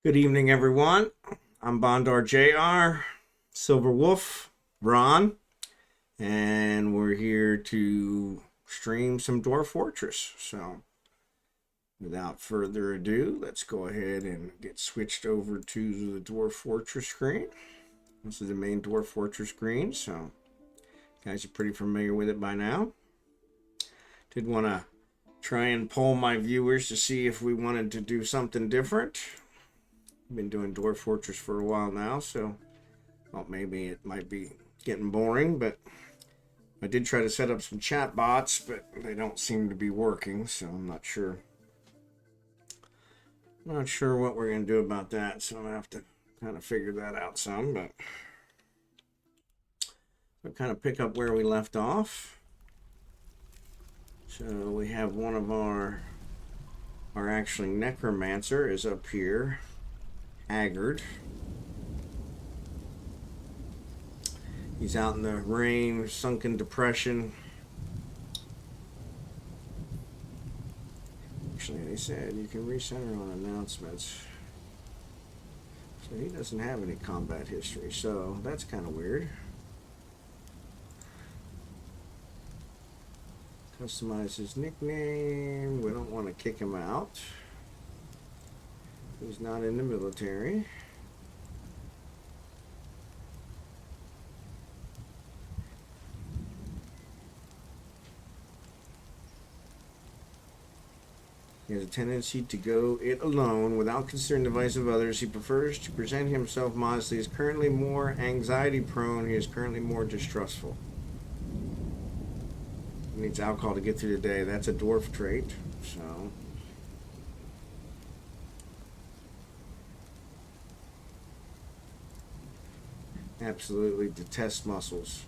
Good evening, everyone. I'm Bondar JR, Silver Wolf, Ron, and we're here to stream some Dwarf Fortress. So, without further ado, let's go ahead and get switched over to the Dwarf Fortress screen. This is the main Dwarf Fortress screen, so you guys are pretty familiar with it by now. Did want to try and poll my viewers to see if we wanted to do something different. Been doing Dwarf Fortress for a while now, so well, maybe it might be getting boring, but I did try to set up some chat bots, but they don't seem to be working, so I'm not sure. Not sure what we're going to do about that, so I'm going to have to kind of figure that out some, but we'll kind of pick up where we left off. So we have one of our actually necromancer is up here. Haggard. He's out in the rain, sunken depression. Actually, they said you can recenter on announcements. So he doesn't have any combat history, so that's kind of weird. Customize his nickname. We don't want to kick him out. He's not in the military. He has a tendency to go it alone without considering the advice of others. He prefers to present himself modestly. He is currently more anxiety prone. He is currently more distrustful. He needs alcohol to get through the day. That's a dwarf trait. So absolutely detests muscles.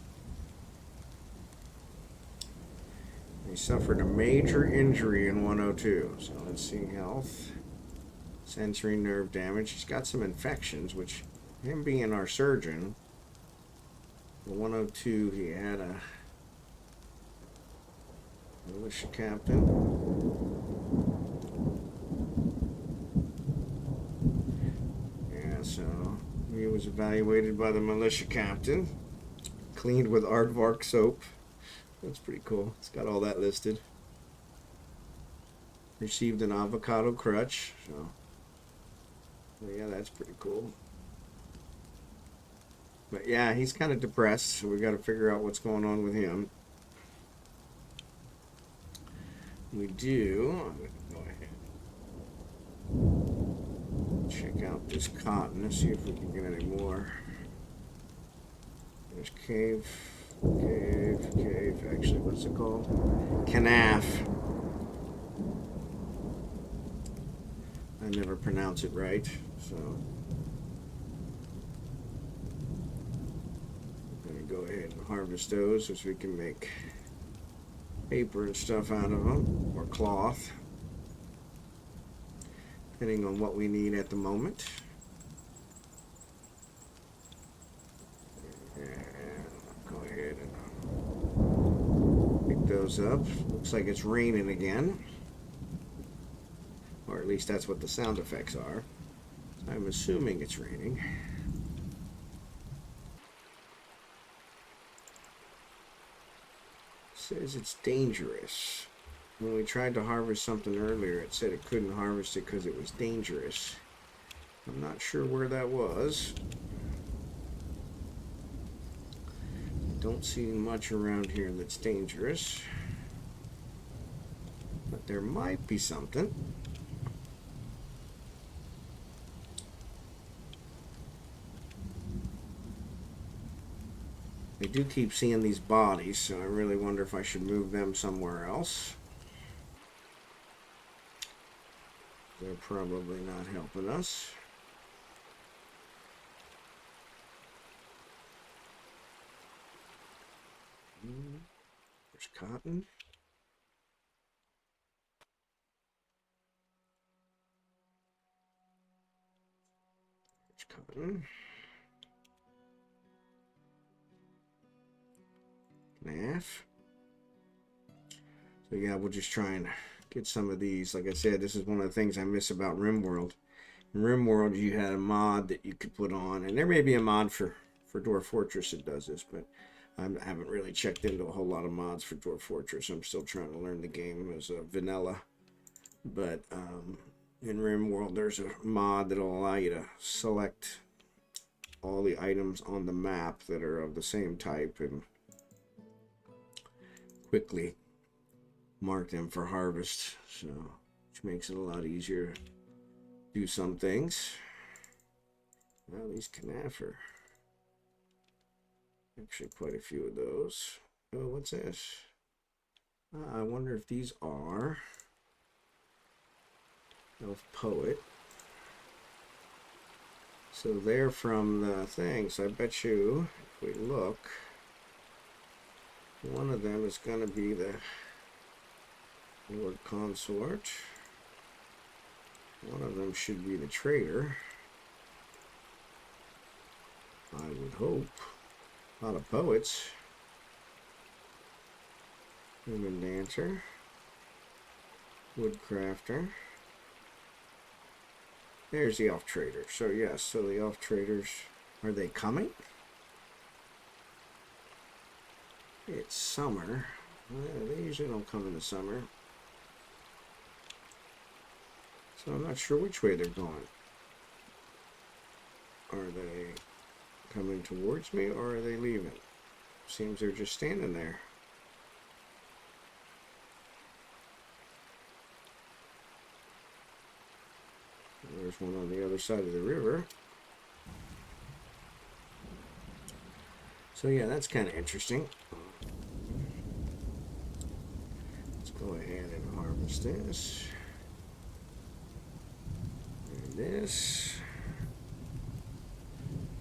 He suffered a major injury in 102. So let's see, health, sensory nerve damage. He's got some infections, which him being our surgeon, the 102 he had a militia captain. Yeah, so he was evaluated by the militia captain, cleaned with aardvark soap. That's pretty cool. It's got all that listed. Received an avocado crutch. So yeah, that's pretty cool. But yeah, he's kind of depressed, so we got to figure out what's going on with him. We do. I'm going to go ahead. Check out this cotton. Let's see if we can get any more. There's cave. Actually, what's it called? Canaf. I never pronounce it right, so I'm going to go ahead and harvest those so we can make paper and stuff out of them, or cloth, depending on what we need at the moment. Those up. Looks like it's raining again, or at least that's what the sound effects are. I'm assuming it's raining. It says it's dangerous. When we tried to harvest something earlier, it said it couldn't harvest it because it was dangerous. I'm not sure where that was. Don't see much around here that's dangerous, but there might be something. I do keep seeing these bodies, so I really wonder if I should move them somewhere else. They're probably not helping us. There's cotton. There's cotton. Naff. So yeah, we'll just try and get some of these. Like I said, this is one of the things I miss about RimWorld. In RimWorld, you had a mod that you could put on, and there may be a mod for Dwarf Fortress that does this, but I haven't really checked into a whole lot of mods for Dwarf Fortress. I'm still trying to learn the game as a vanilla. But in RimWorld, there's a mod that'll allow you to select all the items on the map that are of the same type and quickly mark them for harvest, so which makes it a lot easier to do some things. Well, these Knafer, actually quite a few of those. Oh, what's this? I wonder if these are Elf Poet. So they're from the thing, so I bet you if we look, one of them is going to be the Lord Consort. One of them should be the Trader. I would hope. A lot of poets. Human Dancer. Woodcrafter. There's the Elf Trader. So yes, so the Elf Traders, are they coming? It's summer. Well, they usually don't come in the summer. So I'm not sure which way they're going. Are they coming towards me or are they leaving? Seems they're just standing there. There's one on the other side of the river. So yeah, that's kind of interesting. Let's go ahead and harvest this. And this.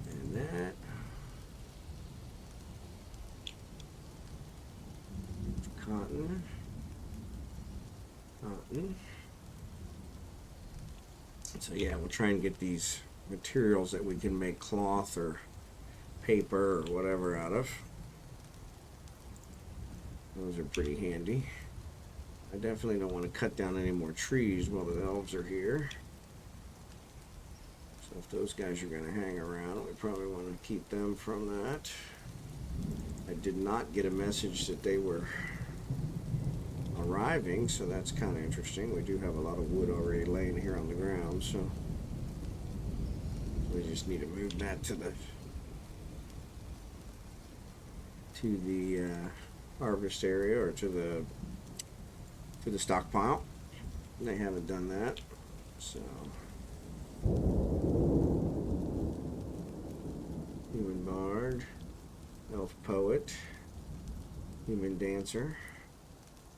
And that. Cotton. Cotton. So yeah, we'll try and get these materials that we can make cloth or paper or whatever out of. Those are pretty handy. I definitely don't want to cut down any more trees while the elves are here. So if those guys are going to hang around, we probably want to keep them from that. I did not get a message that they were arriving, so that's kind of interesting. We do have a lot of wood already laying here on the ground, so we just need to move that to the harvest area or to the stockpile. They haven't done that, so Human Bard, Elf Poet, Human Dancer.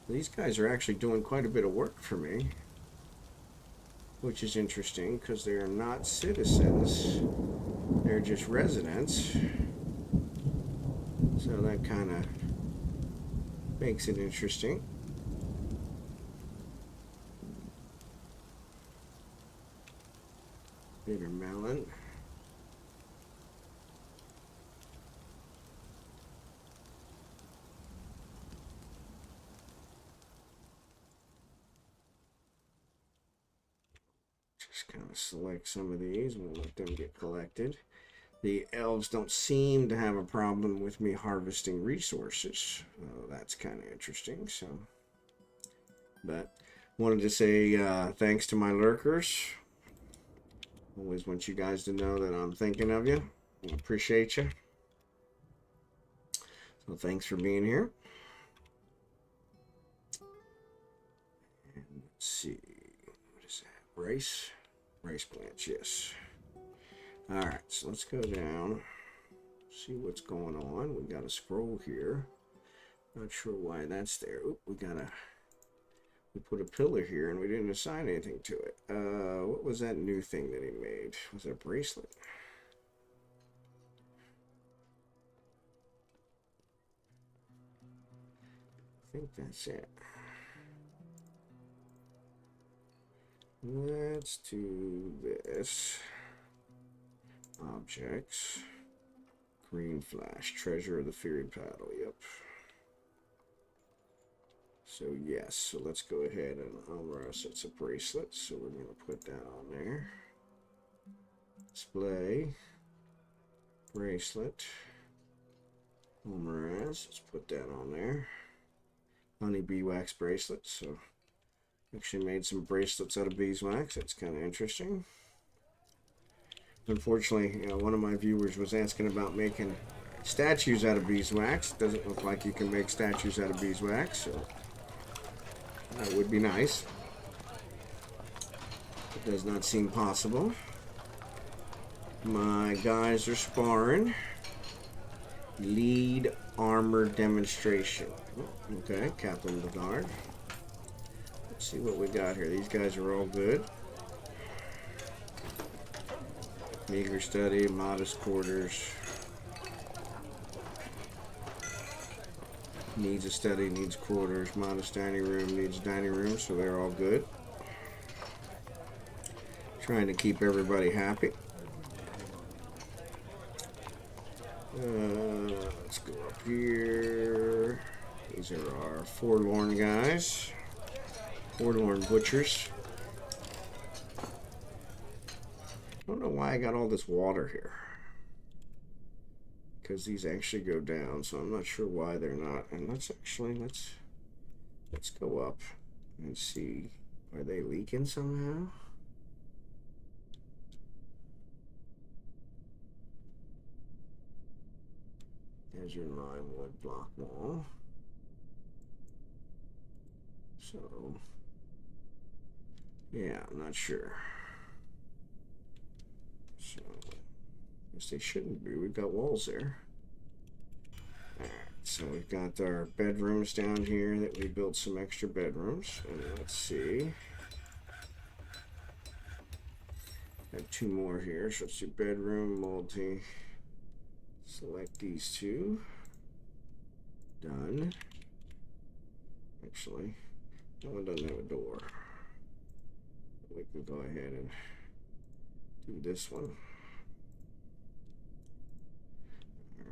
These guys are actually doing quite a bit of work for me, which is interesting because they are not citizens, they're just residents. So that kind of makes it interesting. Bitter melon. Just kind of select some of these and we'll let them get collected. The elves don't seem to have a problem with me harvesting resources. That's kind of interesting. So, but wanted to say thanks to my lurkers. Always want you guys to know that I'm thinking of you. I appreciate you. So thanks for being here. And let's see, what is that? Rice plants, yes. Alright, so let's go down, see what's going on. We got a scroll here. Not sure why that's there. Oop, we put a pillar here and we didn't assign anything to it. What was that new thing that he made? Was it a bracelet? I think that's it. Let's do this. Objects. Green flash. Treasure of the Feared Paddle. Yep. So yes, so let's go ahead and unroll us. It's a bracelet, so we're going to put that on there. Display. Bracelet. Almaraz. Let's put that on there. Honey beeswax bracelet. So actually made some bracelets out of beeswax. That's kind of interesting. Unfortunately, one of my viewers was asking about making statues out of beeswax. Doesn't look like you can make statues out of beeswax, so that would be nice. It does not seem possible. My guys are sparring. Lead armor demonstration. Okay, Captain of the Guard. Let's see what we got here. These guys are all good. Meager study, modest quarters. Needs a study, needs quarters. Modest dining room, needs dining room, so they're all good. Trying to keep everybody happy. Let's go up here. These are our forlorn guys. Forlorn butchers. I don't know why I got all this water here. Because these actually go down, so I'm not sure why they're not. And let's go up and see. Are they leaking somehow? There's your lime wood block wall. So, yeah, I'm not sure. So, I guess they shouldn't be. We've got walls there. Alright, so we've got our bedrooms down here that we built some extra bedrooms. And let's see. Got two more here. So let's do bedroom, multi. Select these two. Done. Actually, that one doesn't have a door. We can go ahead and do this one.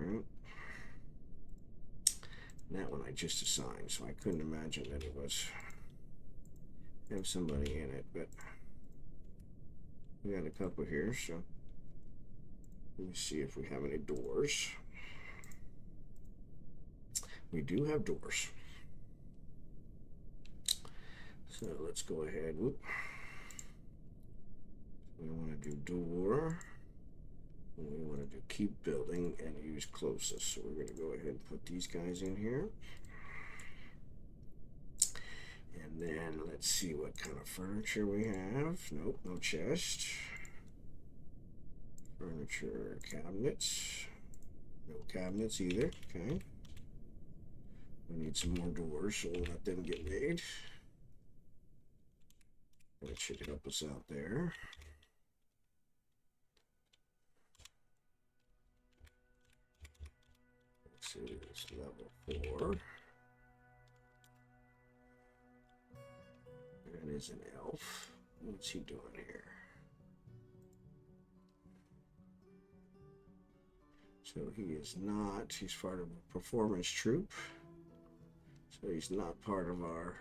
Alright. That one I just assigned, so I couldn't imagine that it was have somebody in it, but we got a couple here, so let me see if we have any doors. We do have doors. So let's go ahead. Whoop. We want to do door. And we want to do keep building and use closest. So we're going to go ahead and put these guys in here. And then let's see what kind of furniture we have. Nope, no chest. Furniture, cabinets. No cabinets either. Okay. We need some more doors, so we'll let them get made. That should help us out there. Let's see, it's level 4. That is an elf. What's he doing here? So he is not, he's part of a performance troupe. So he's not part of our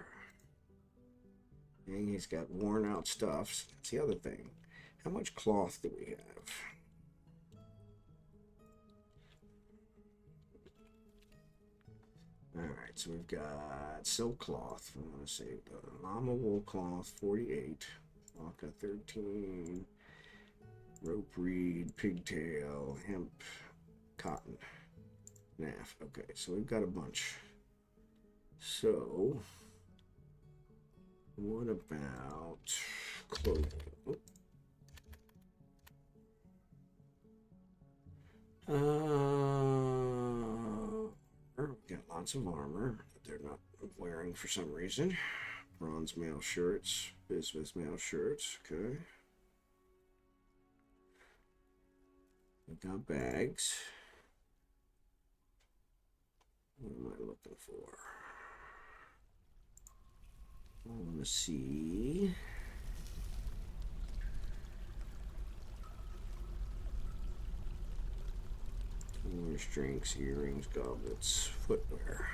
thing. He's got worn out stuff. That's the other thing. How much cloth do we have? Alright, so we've got silk cloth. I'm going to say the llama wool cloth, 48. Alka, 13. Rope reed, pigtail, hemp, cotton, naff. Okay, so we've got a bunch. So, what about clothing? We've got lots of armor that they're not wearing for some reason. Bronze mail shirts, bismuth mail shirts, okay. We've got bags. What am I looking for? I want to see. Orange drinks, earrings, goblets, footwear.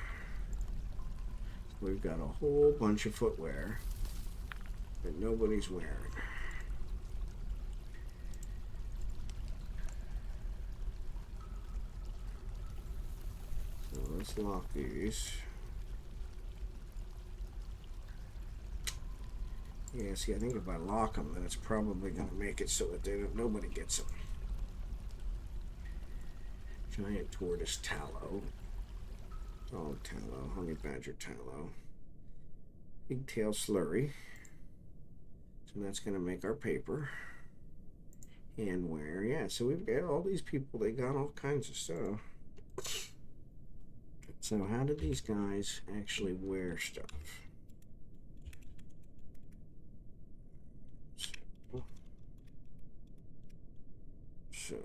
We've got a whole bunch of footwear that nobody's wearing. let's lock these. Yeah, see, I think if I lock them, then it's probably going to make it so that nobody gets them. Giant tortoise tallow. Dog tallow. Honey badger tallow. Pigtail slurry. So that's going to make our paper. Handwear. Yeah, so we've got all these people. They got all kinds of stuff. So how do these guys actually wear stuff? So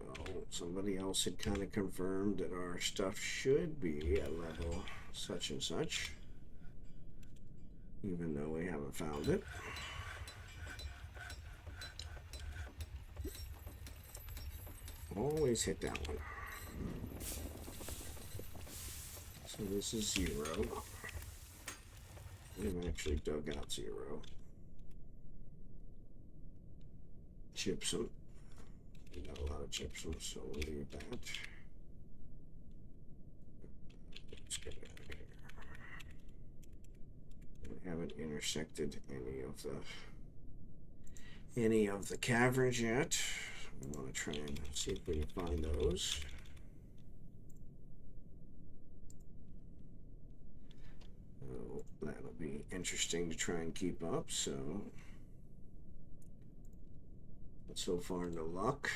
somebody else had kind of confirmed that our stuff should be at level such and such, even though we haven't found it. Always hit that one. So this is 0. We've actually dug out 0. Gypsum. We got a lot of gypsum, so we'll leave that. Let's get out of here. We haven't intersected any of the caverns yet. We want to try and see if we can find those. Oh, that'll be interesting to try and keep up. So far, no luck.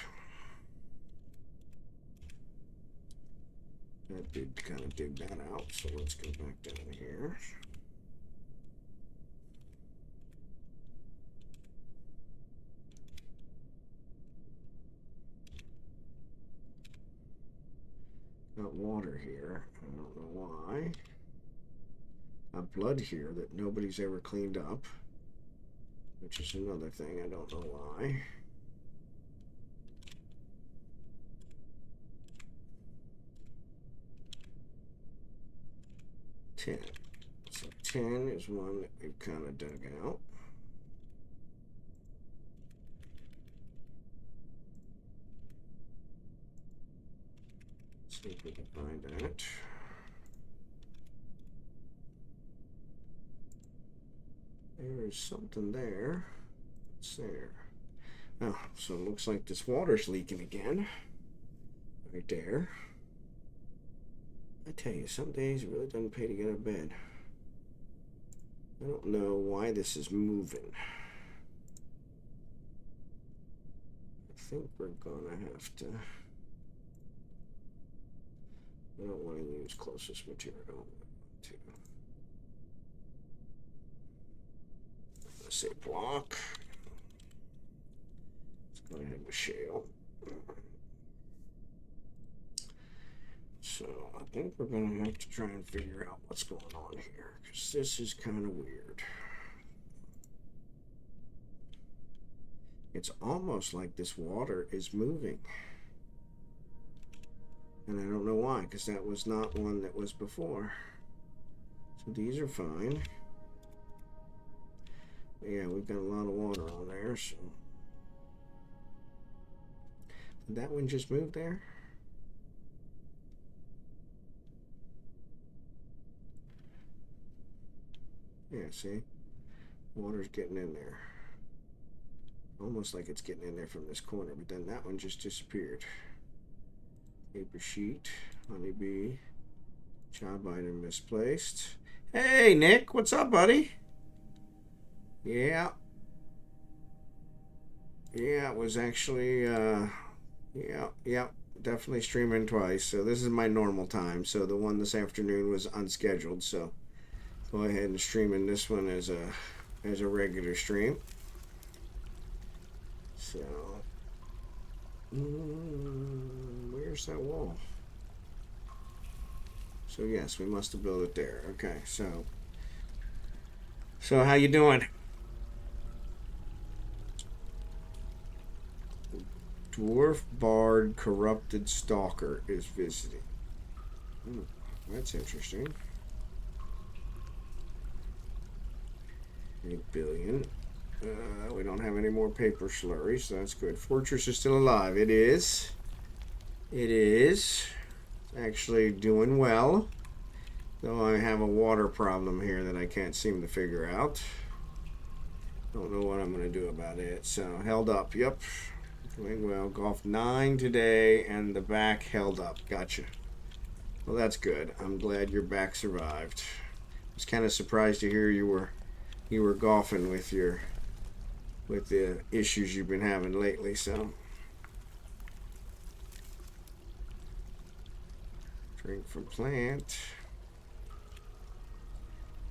That did kind of dig that out, so let's go back down here. Got water here. I don't know why. Got blood here that nobody's ever cleaned up, which is another thing. I don't know why. So 10 is one that we've kind of dug out. See if we can find that. There is something there. What's there? Oh, so it looks like this water's leaking again. Right there. I tell you, some days it really doesn't pay to get out of bed. I don't know why this is moving. I think we're gonna have to. I don't want to use closest material. Let's say block. Let's go ahead with shale. So I think we're going to have to try and figure out what's going on here, because this is kind of weird. It's almost like this water is moving. And I don't know why, because that was not one that was before. So these are fine. But yeah, we've got a lot of water on there. So did that one just move there? Yeah, see? Water's getting in there. Almost like it's getting in there from this corner, but then that one just disappeared. Paper sheet, honeybee, job item misplaced. Hey, Nick, what's up, buddy? Yeah. Yeah, it was actually, yeah, definitely streaming twice. So this is my normal time. So the one this afternoon was unscheduled, so go ahead and stream in this one as a regular stream. So, where's that wall? So yes, we must have built it there. Okay, so how you doing? Dwarf Bard Corrupted Stalker is visiting. That's interesting. 8 billion. We don't have any more paper slurries, so that's good. Fortress is still alive. It is. It is. It's actually doing well. Though I have a water problem here that I can't seem to figure out. Don't know what I'm going to do about it. So, held up. Yep. Doing well. Golf 9 today, and the back held up. Gotcha. Well, that's good. I'm glad your back survived. I was kind of surprised to hear you were golfing with the issues you've been having lately. So, drink from plant.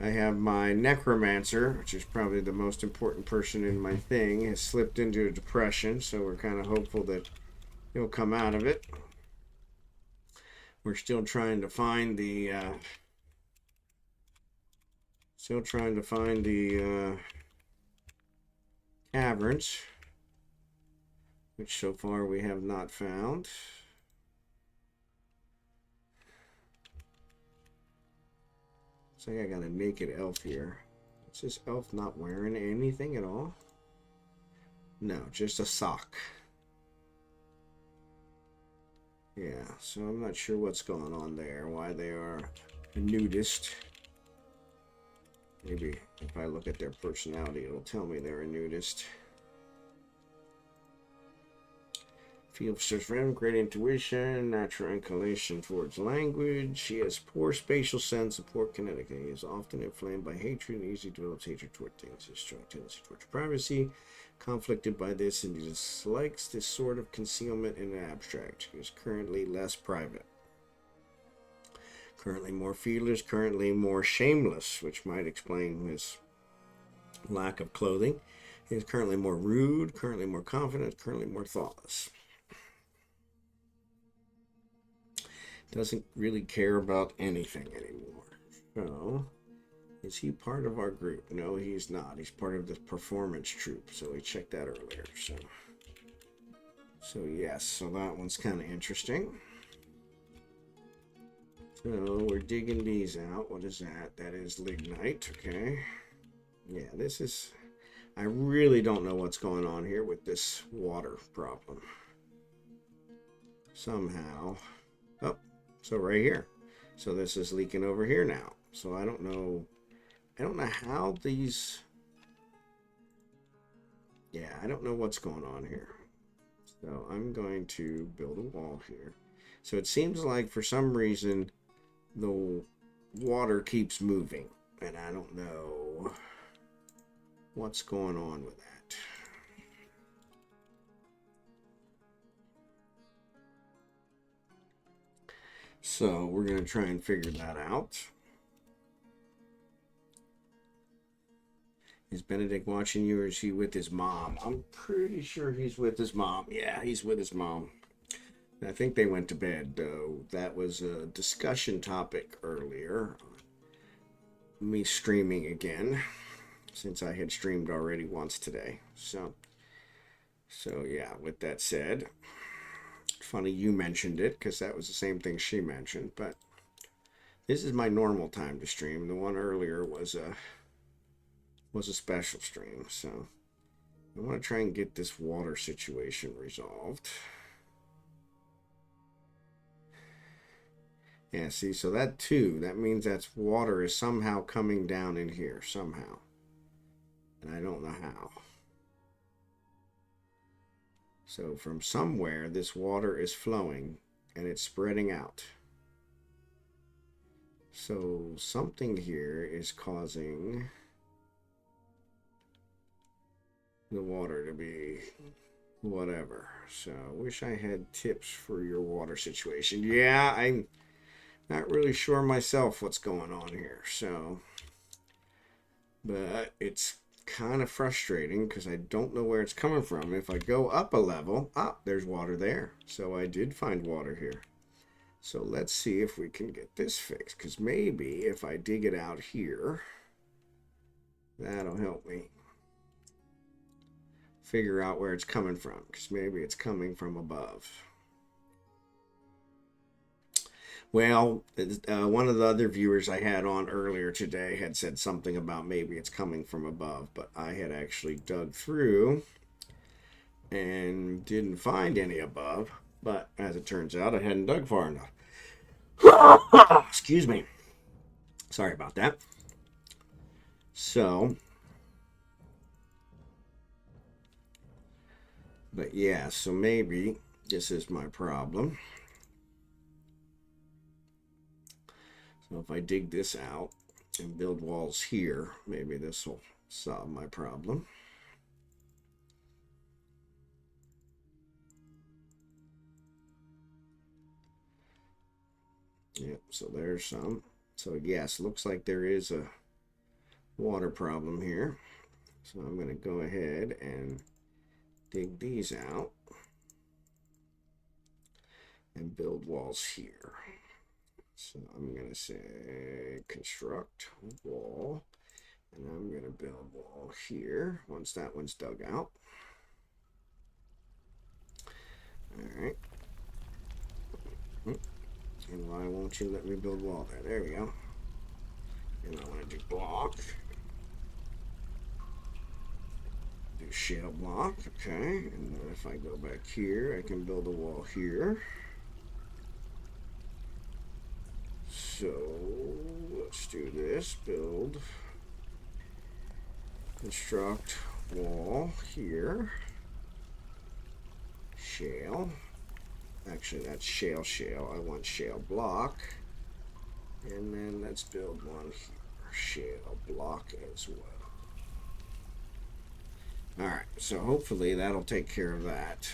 I have my necromancer, which is probably the most important person in my thing, has slipped into a depression, so we're kind of hopeful that he'll come out of it. We're still trying to find the caverns, which so far we have not found. Looks like I got a naked elf here. Is this elf not wearing anything at all? No, just a sock. Yeah, so I'm not sure what's going on there, why they are a nudist. Maybe if I look at their personality, it'll tell me they're a nudist. Field search random, great intuition, natural inclination towards language. He has poor spatial sense and poor kinetic. He is often inflamed by hatred and easily develops hatred toward things. His strong tendency towards privacy, conflicted by this, and he dislikes this sort of concealment in the abstract. He is currently less private. Currently more feelers, currently more shameless, which might explain his lack of clothing. He is currently more rude, currently more confident, currently more thoughtless. Doesn't really care about anything anymore. So, is he part of our group? No, he's not. He's part of the performance troupe. So we checked that earlier. So yes. So that one's kind of interesting. So we're digging these out. What is that? That is lignite. Okay. Yeah, this is... I really don't know what's going on here with this water problem. Somehow... Oh. So right here. So this is leaking over here now. So I don't know how these... Yeah, I don't know what's going on here. So I'm going to build a wall here. So it seems like for some reason the water keeps moving. And I don't know what's going on with that. So we're going to try and figure that out. Is Benedict watching you, or is he with his mom? I'm pretty sure he's with his mom. Yeah, he's with his mom. I think they went to bed, though. That was a discussion topic earlier. Me streaming again, since I had streamed already once today. So yeah, with that said... Funny you mentioned it, because that was the same thing she mentioned, but this is my normal time to stream. The one earlier was a special stream, so I want to try and get this water situation resolved. Yeah, see, so that means that water is somehow coming down in here, somehow. And I don't know how. So from somewhere, this water is flowing and it's spreading out. So something here is causing the water to be whatever. So I wish I had tips for your water situation. Yeah, I'm not really sure myself what's going on here. So, but it's kind of frustrating because I don't know where it's coming from. If I go up a level, there's water there. So I did find water here. So let's see if we can get this fixed, because maybe if I dig it out here, that'll help me figure out where it's coming from, because maybe it's coming from above. Well, one of the other viewers I had on earlier today had said something about maybe it's coming from above, but I had actually dug through and didn't find any above. But as it turns out, I hadn't dug far enough. Excuse me. Sorry about that. So, but yeah, so maybe this is my problem. So if I dig this out and build walls here, maybe this will solve my problem. Yep, so there's some. So yes, looks like there is a water problem here. So I'm going to go ahead and dig these out and build walls here. So I'm going to say construct wall, and I'm going to build wall here once that one's dug out. All right. And why won't you let me build wall there? There we go. And I want to do block. Do shale block, okay. And then if I go back here, I can build a wall here. So let's do this. Build, construct wall here. Shale. Actually, that's shale. I want shale block. And then let's build one here. Shale block as well. Alright, so hopefully that'll take care of that.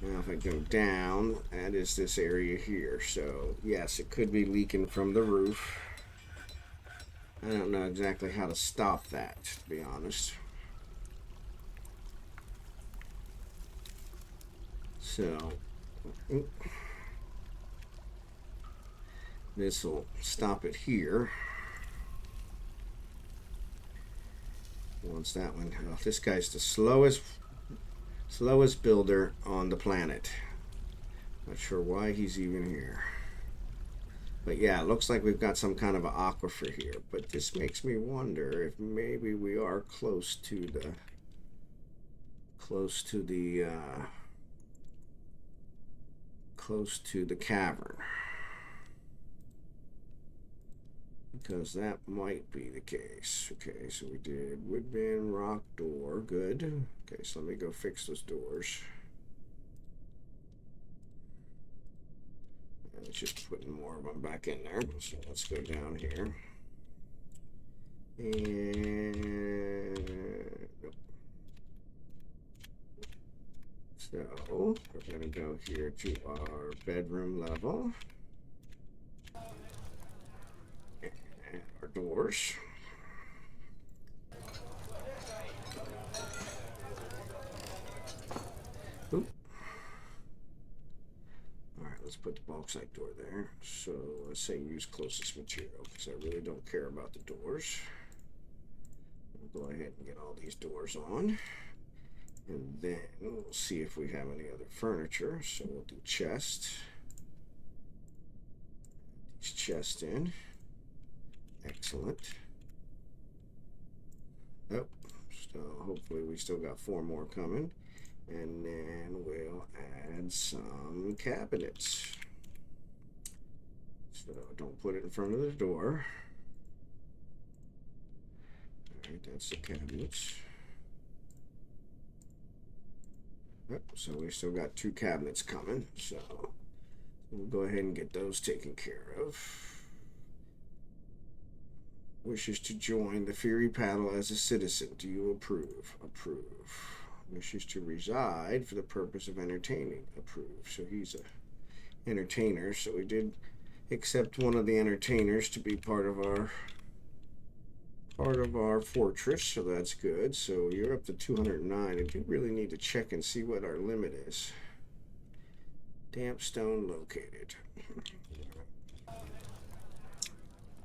Now if I go down, that is this area here. So yes, it could be leaking from the roof. I don't know exactly how to stop that, to be honest. So this will stop it here. Once that one, oh, this guy's the slowest builder on the planet. Not sure why he's even here. But yeah, it looks like we've got some kind of an aquifer here. But this makes me wonder if maybe we are close to the cavern. Because that might be the case. Okay, so we did woodbin, rock door, good. Okay, so let me go fix those doors. And it's just putting more of them back in there. So let's go down here. And so we're gonna go here to our bedroom level. Our doors. Oop. All right, let's put the bauxite door there. So let's say use closest material because I really don't care about the doors. We'll go ahead and get all these doors on. And then we'll see if we have any other furniture. So we'll do chest. These chests in. Excellent. Oh, so hopefully we still got 4 more coming. And then we'll add some cabinets. So don't put it in front of the door. Alright, that's the cabinets. Oh, so we still got 2 cabinets coming. So we'll go ahead and get those taken care of. Wishes to join the Fury Paddle as a citizen. Do you approve? Approve. Wishes to reside for the purpose of entertaining. Approve. So he's a entertainer. So we did accept one of the entertainers to be part of our fortress. So that's good. So you're up to 209. I do really need to check and see what our limit is. Damp stone located.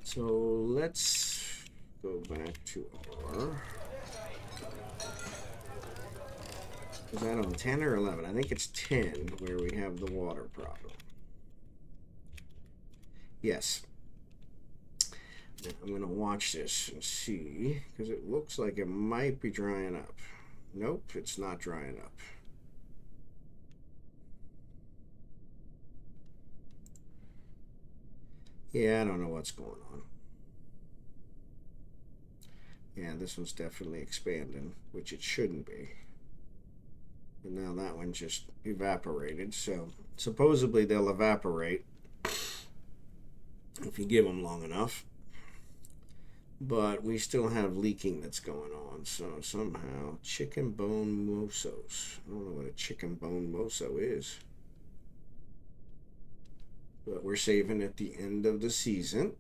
So let's go back to our, is that on 10 or 11? I think it's 10 where we have the water problem. Yes. Now I'm going to watch this and see, because it looks like it might be drying up. Nope, it's not drying up. Yeah, I don't know what's going on. Yeah, this one's definitely expanding, which it shouldn't be. And now that one just evaporated. So supposedly they'll evaporate if you give them long enough. But we still have leaking that's going on. So somehow, chicken bone mosos. I don't know what a chicken bone moso is. But we're saving at the end of the season.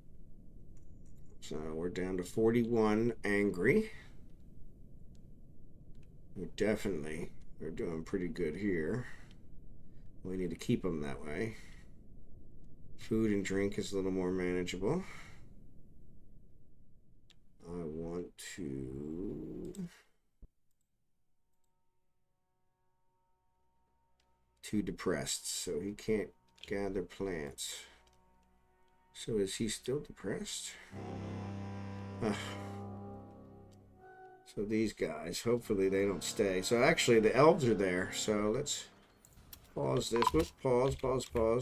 So we're down to 41 angry. We definitely are doing pretty good here. We need to keep them that way. Food and drink is a little more manageable. I want to too depressed, so he can't gather plants. So is he still depressed? Ugh. So these guys, hopefully they don't stay. So actually the elves are there, so let's pause this. Let's pause.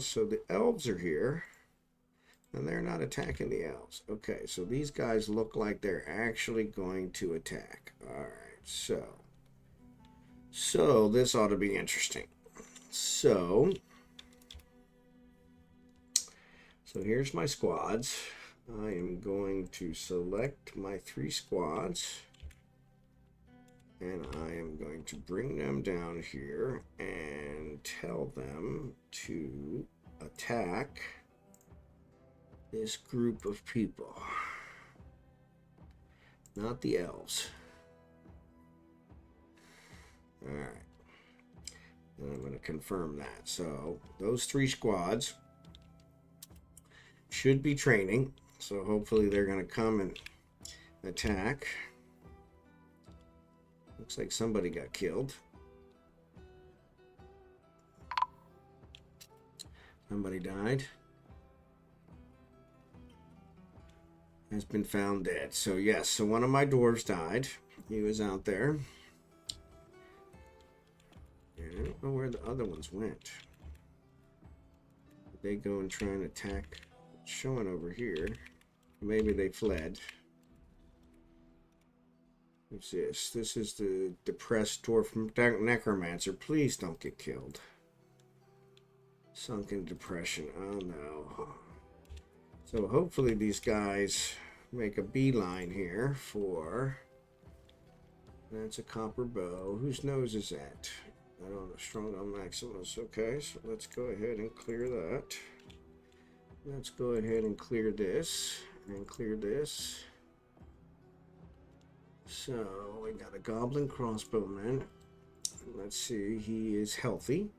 So the elves are here. And they're not attacking the elves. Okay, so these guys look like they're actually going to attack. Alright, so this ought to be interesting. So here's my squads. I am going to select my 3 squads. And I am going to bring them down here and tell them to attack this group of people. Not the elves. Alright. And I'm going to confirm that. So those 3 squads should be training. So hopefully they're going to come and attack. Looks like somebody got killed. Somebody died. Has been found dead. So yes, so one of my dwarves died. He was out there. And I don't know where the other ones went. Did they go and try and attack? It's showing over here. Maybe they fled. What's this? This is the depressed dwarf necromancer. Please don't get killed. Sunken depression. Oh no. So hopefully these guys make a beeline here for... That's a copper bow. Whose nose is that? I don't know. Stronghold Maximus. Okay, so let's go ahead and clear that. Let's go ahead and clear this. And clear this. So we got a goblin crossbowman. Let's see. He is healthy.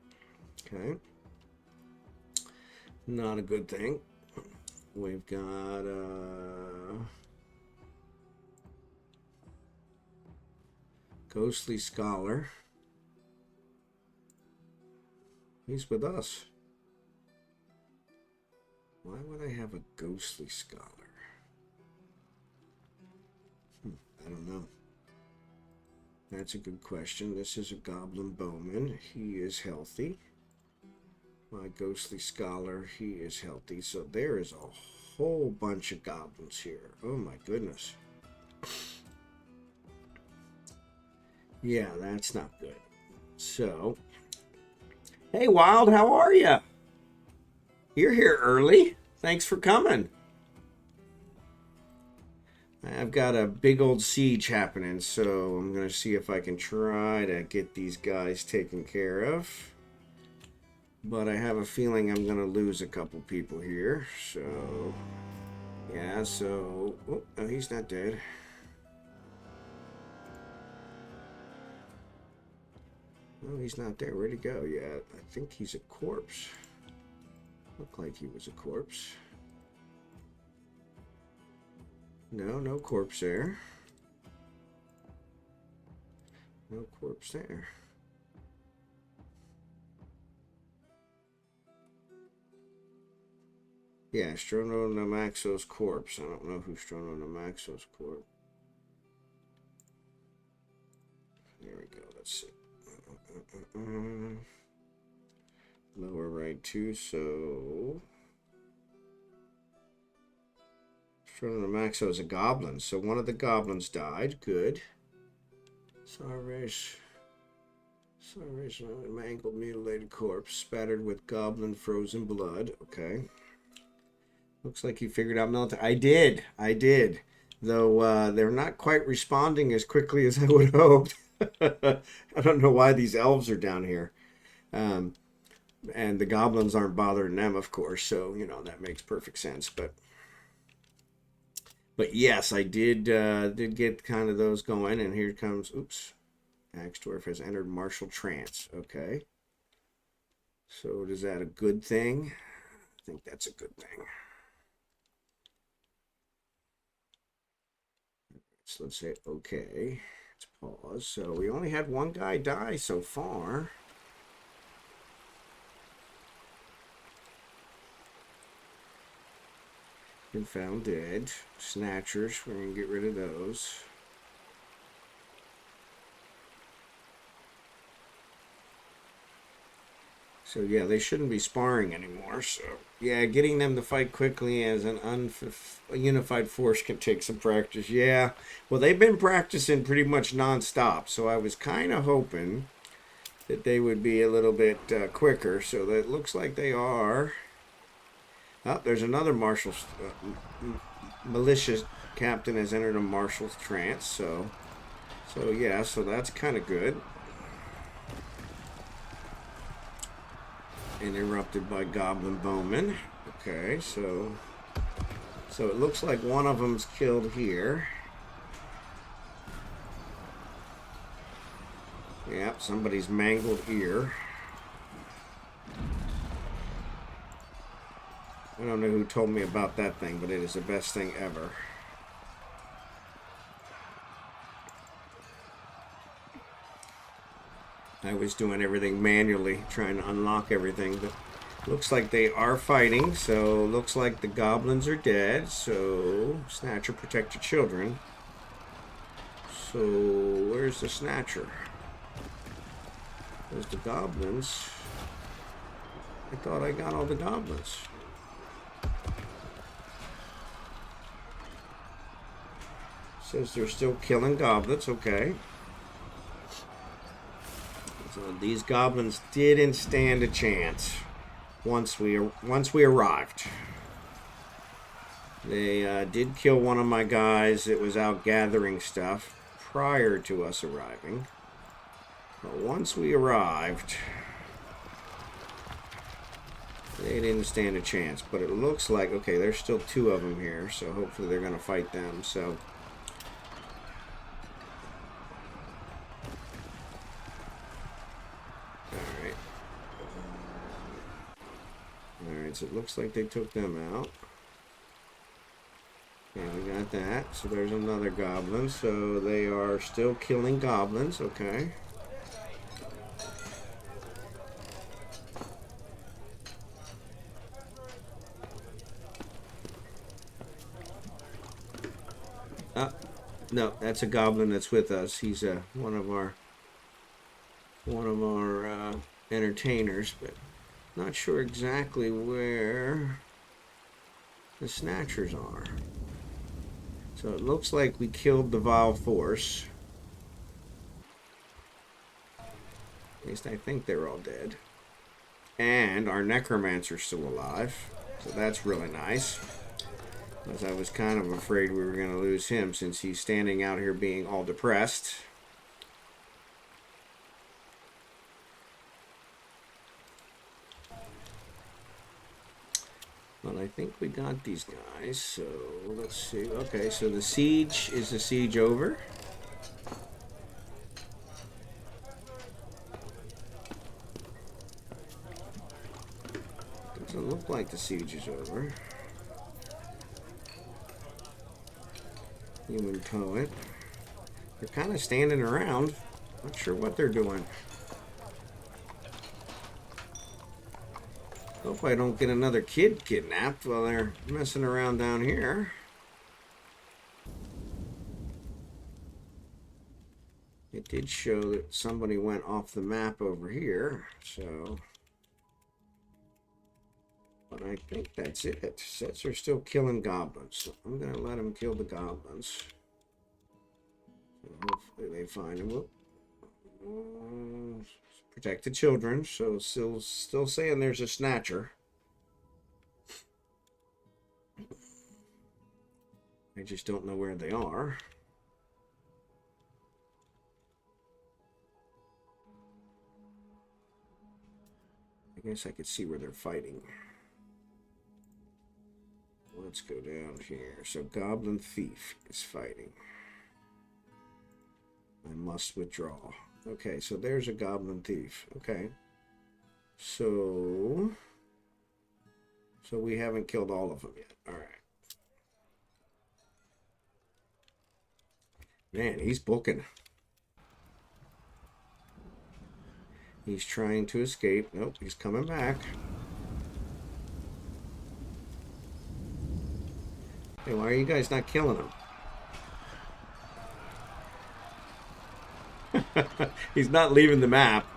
Okay. Not a good thing. We've got ghostly scholar. He's with us. Why would I have a ghostly scholar? I don't know. That's a good question. This is a goblin bowman. He is healthy. My ghostly scholar, he is healthy. So there is a whole bunch of goblins here. Oh my goodness. Yeah, that's not good. So, hey Wild, how are you? You're here early. Thanks for coming. I've got a big old siege happening, so I'm going to see if I can try to get these guys taken care of. But I have a feeling I'm going to lose a couple people here. So, yeah, so... Oh, no, he's not dead. Oh, he's not there. Where'd he go? Yeah, I think he's a corpse. Looked like he was a corpse. No, no corpse there. No corpse there. Yeah, Strono Namaxo's corpse. I don't know who Strono Namaxo's corpse. There we go. Let's see. Lower right too, so... Struggling to max those goblins. So one of the goblins died. Good. Salvation, mangled, mutilated corpse, spattered with goblin frozen blood. Okay. Looks like you figured out military. I did. Though they're not quite responding as quickly as I would have hoped. I don't know why these elves are down here. And the goblins aren't bothering them, of course. So, you know, that makes perfect sense. But yes, I did get kind of those going. And here comes, oops. Dwarf has entered martial trance. Okay. So is that a good thing? I think that's a good thing. So let's say okay. Let's pause. So we only had one guy die so far. Been found dead. Snatchers, we're going to get rid of those. So yeah, they shouldn't be sparring anymore. So yeah, getting them to fight quickly as a unified force can take some practice. Yeah, well, they've been practicing pretty much non-stop. So I was kind of hoping that they would be a little bit quicker. So that looks like they are. Oh, there's another martial militia captain has entered a martial trance. So yeah, so that's kind of good. Interrupted by goblin bowmen. Okay, so it looks like one of them's killed here. Yep, somebody's mangled here. I don't know who told me about that thing, but it is the best thing ever. I was doing everything manually, trying to unlock everything, but looks like they are fighting, so looks like the goblins are dead, so Snatcher, protect your children. So where's the Snatcher? There's the goblins. I thought I got all the goblins. Says they're still killing goblins, okay. So these goblins didn't stand a chance once we arrived. They did kill one of my guys that was out gathering stuff prior to us arriving. But once we arrived, they didn't stand a chance. But it looks like, okay, there's still two of them here, so hopefully they're going to fight them. So so it looks like they took them out. Okay, we got that. So there's another goblin. So they are still killing goblins. Okay. No, that's a goblin that's with us. He's one of our entertainers, but not sure exactly where the Snatchers are. So it looks like we killed the Vile Force. At least I think they're all dead. And our Necromancer's still alive. So that's really nice. Because I was kind of afraid we were going to lose him since he's standing out here being all depressed. But I think we got these guys, so let's see. Okay, so the siege, is the siege over? Doesn't look like the siege is over. Human poet. They're kind of standing around. Not sure what they're doing. Hope I don't get another kid kidnapped while they're messing around down here. It did show that somebody went off the map over here, so... But I think that's it. It says they're still killing goblins. So I'm going to let them kill the goblins. So hopefully they find them. Protect the children. So still saying there's a snatcher. I just don't know where they are. I guess I could see where they're fighting. Let's go down here. So Goblin Thief is fighting. I must withdraw. Okay, so there's a Goblin Thief. Okay. So we haven't killed all of them yet. Alright. Man, he's booking. He's trying to escape. Nope, he's coming back. Hey, why are you guys not killing him? He's not leaving the map.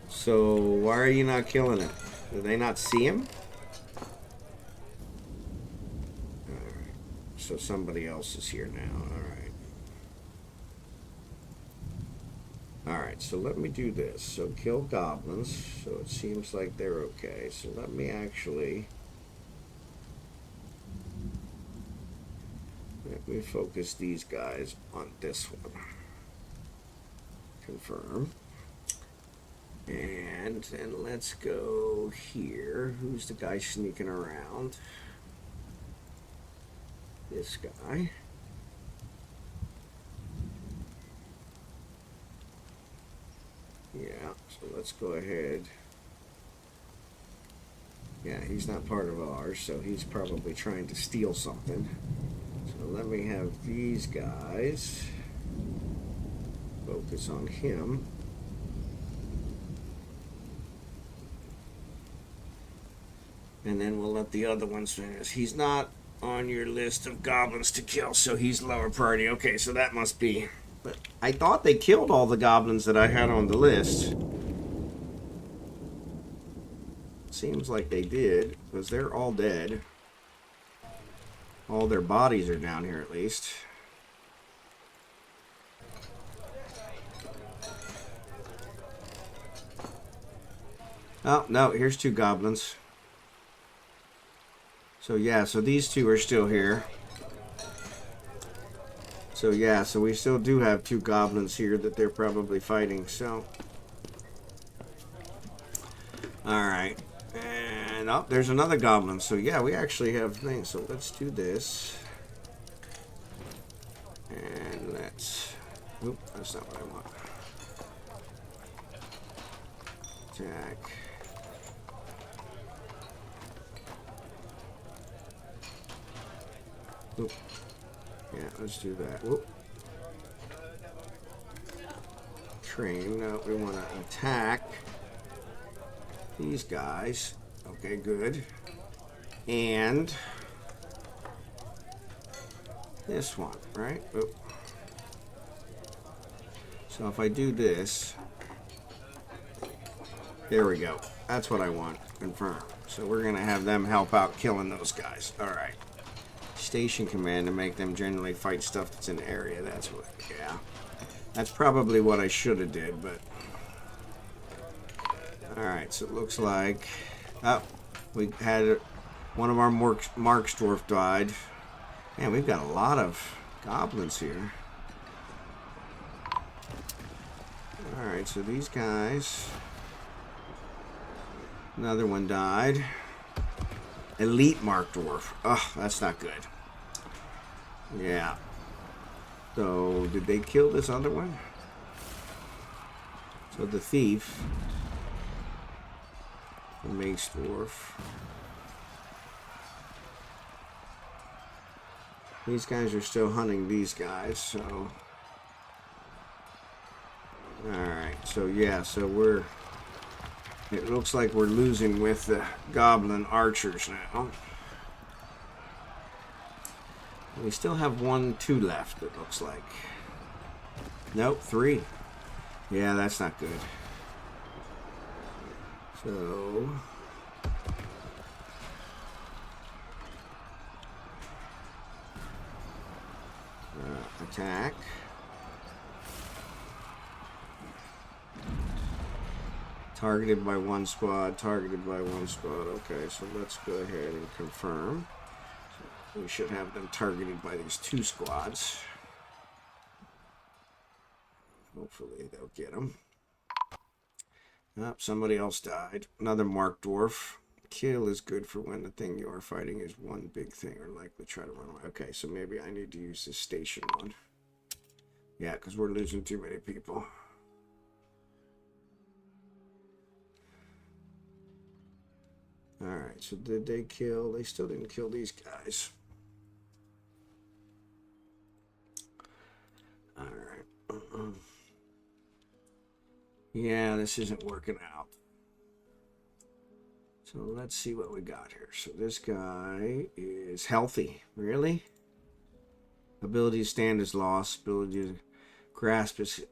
So why are you not killing him? Do they not see him? Alright. So somebody else is here now. Alright. Alright, so let me do this. So kill goblins. So it seems like they're okay. So let me actually... Let me focus these guys on this one. Confirm. And then let's go here. Who's the guy sneaking around? This guy. Yeah, so let's go ahead. Yeah, he's not part of ours, so he's probably trying to steal something. So let me have these guys focus on him. And then we'll let the other ones finish. He's not on your list of goblins to kill, so he's lower priority. Okay, so that must be... But I thought they killed all the goblins that I had on the list. Seems like they did, because they're all dead. All their bodies are down here, at least. Oh, no, here's two goblins. So, yeah, so these two are still here. So, yeah, so we still do have two goblins here that they're probably fighting, so. Alright. And, oh, there's another goblin. So, yeah, we actually have things. So, let's do this. And let's... Oop, that's not what I want. Attack. Oop. Yeah, let's do that. Whoop. Train. No, we want to attack these guys. Okay, good. And this one, right? Oop. So if I do this, there we go. That's what I want. Confirm. So we're going to have them help out killing those guys. All right. Station command to make them generally fight stuff that's in the area. That's what, yeah. That's probably what I should have did, but... Alright, so it looks like... Oh, we had one of our marksdwarves died. Man, we've got a lot of goblins here. Alright, so these guys... Another one died. Elite marksdwarf. Oh, that's not good. Yeah. So, did they kill this other one? So the thief, the mace dwarf. These guys are still hunting these guys, so. Alright, so yeah, so we're. It looks like we're losing with the goblin archers now. We still have 2 left, it looks like. Nope, 3. Yeah, that's not good. So... Attack. Targeted by one squad, targeted by one squad. Okay, so let's go ahead and confirm. So we should have them targeted by these 2 squads. Hopefully they'll get them. Oh, somebody else died. Another mark dwarf. Kill is good for when the thing you are fighting is one big thing or likely try to run away. Okay, so maybe I need to use this station one. Yeah, because we're losing too many people. Alright, so did they kill? They still didn't kill these guys. Alright. Yeah, this isn't working out. So let's see what we got here. So this guy is healthy. Really? Ability to stand is lost. Ability to grasp is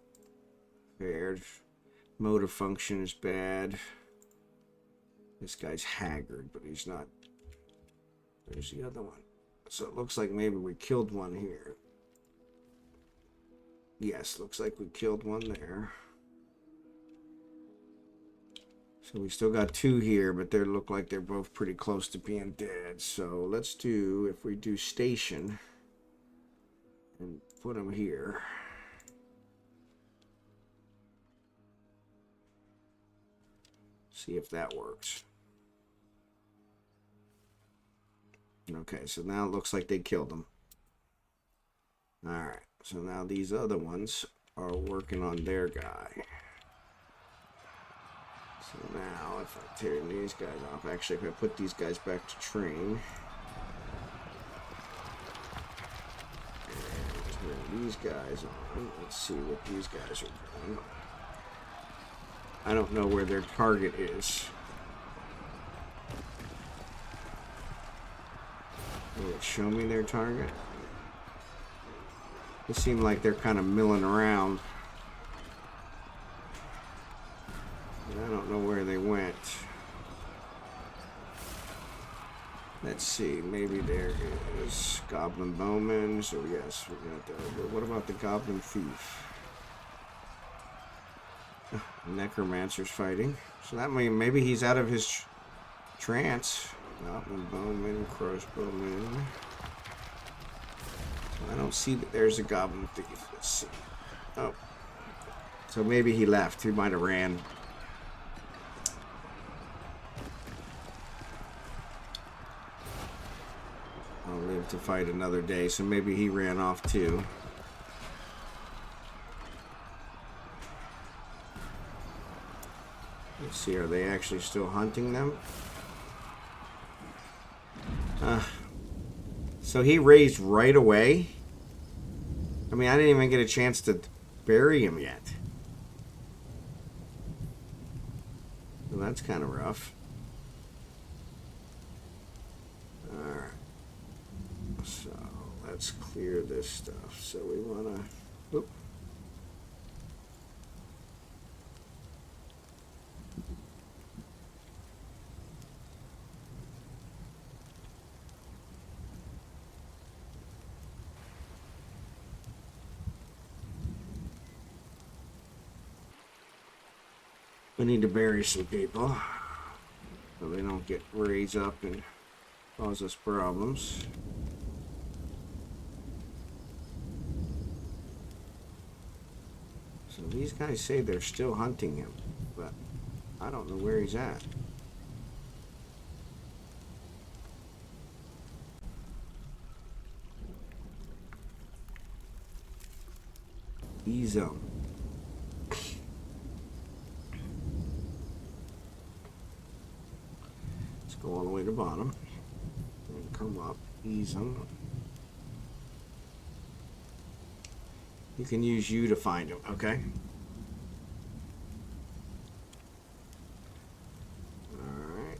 impaired. Motor function is bad. This guy's haggard, but he's not. There's the other one. So it looks like maybe we killed one here. Yes, looks like we killed one there. So we still got 2 here, but they look like they're both pretty close to being dead. So let's do, if we do station and put them here. See if that works. Okay, so now it looks like they killed them. Alright, so now these other ones are working on their guy. So now if I tear these guys off, actually if I put these guys back to train and turn these guys on, let's see what these guys are doing. I don't know where their target is. Will it show me their target? It seemed like they're kind of milling around. I don't know where they went. Let's see. Maybe there is goblin bowmen. So yes, we got that. But what about the goblin thief? Necromancer's fighting. So that means maybe he's out of his trance. Goblin bowman, crossbowman. I don't see that there's a goblin thief. Let's see. Oh. So maybe he left. He might have ran. I'll live to fight another day. So maybe he ran off too. Let's see. Are they actually still hunting them? So he raised right away. I mean, I didn't even get a chance to bury him yet. Well, that's kind of rough. Alright. So let's clear this stuff. So we want to... Oop. We need to bury some people so they don't get raised up and cause us problems. So these guys say they're still hunting him, but I don't know where he's at. E-zone. Go all the way to the bottom and come up, ease them. You can use you to find them, okay? Alright.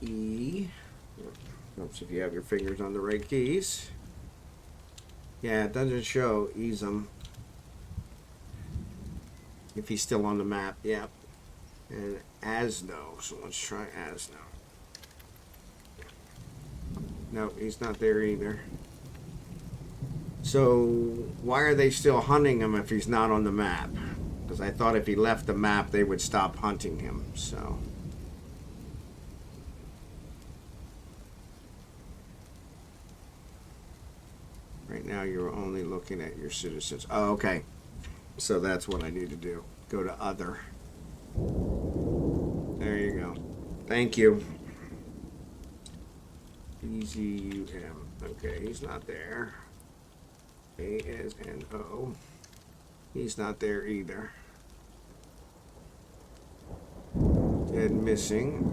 E. Helps if you have your fingers on the right keys. Yeah, it doesn't show ease them. If he's still on the map, yep. And Asno, so let's try Asno. No, he's not there either. So why are they still hunting him if he's not on the map? Because I thought if he left the map, they would stop hunting him. So right now you're only looking at your citizens. Oh, okay. So that's what I need to do. Go to other. There you go. Thank you. BZUM. Okay, he's not there. ASNO. He's not there either. Dead missing.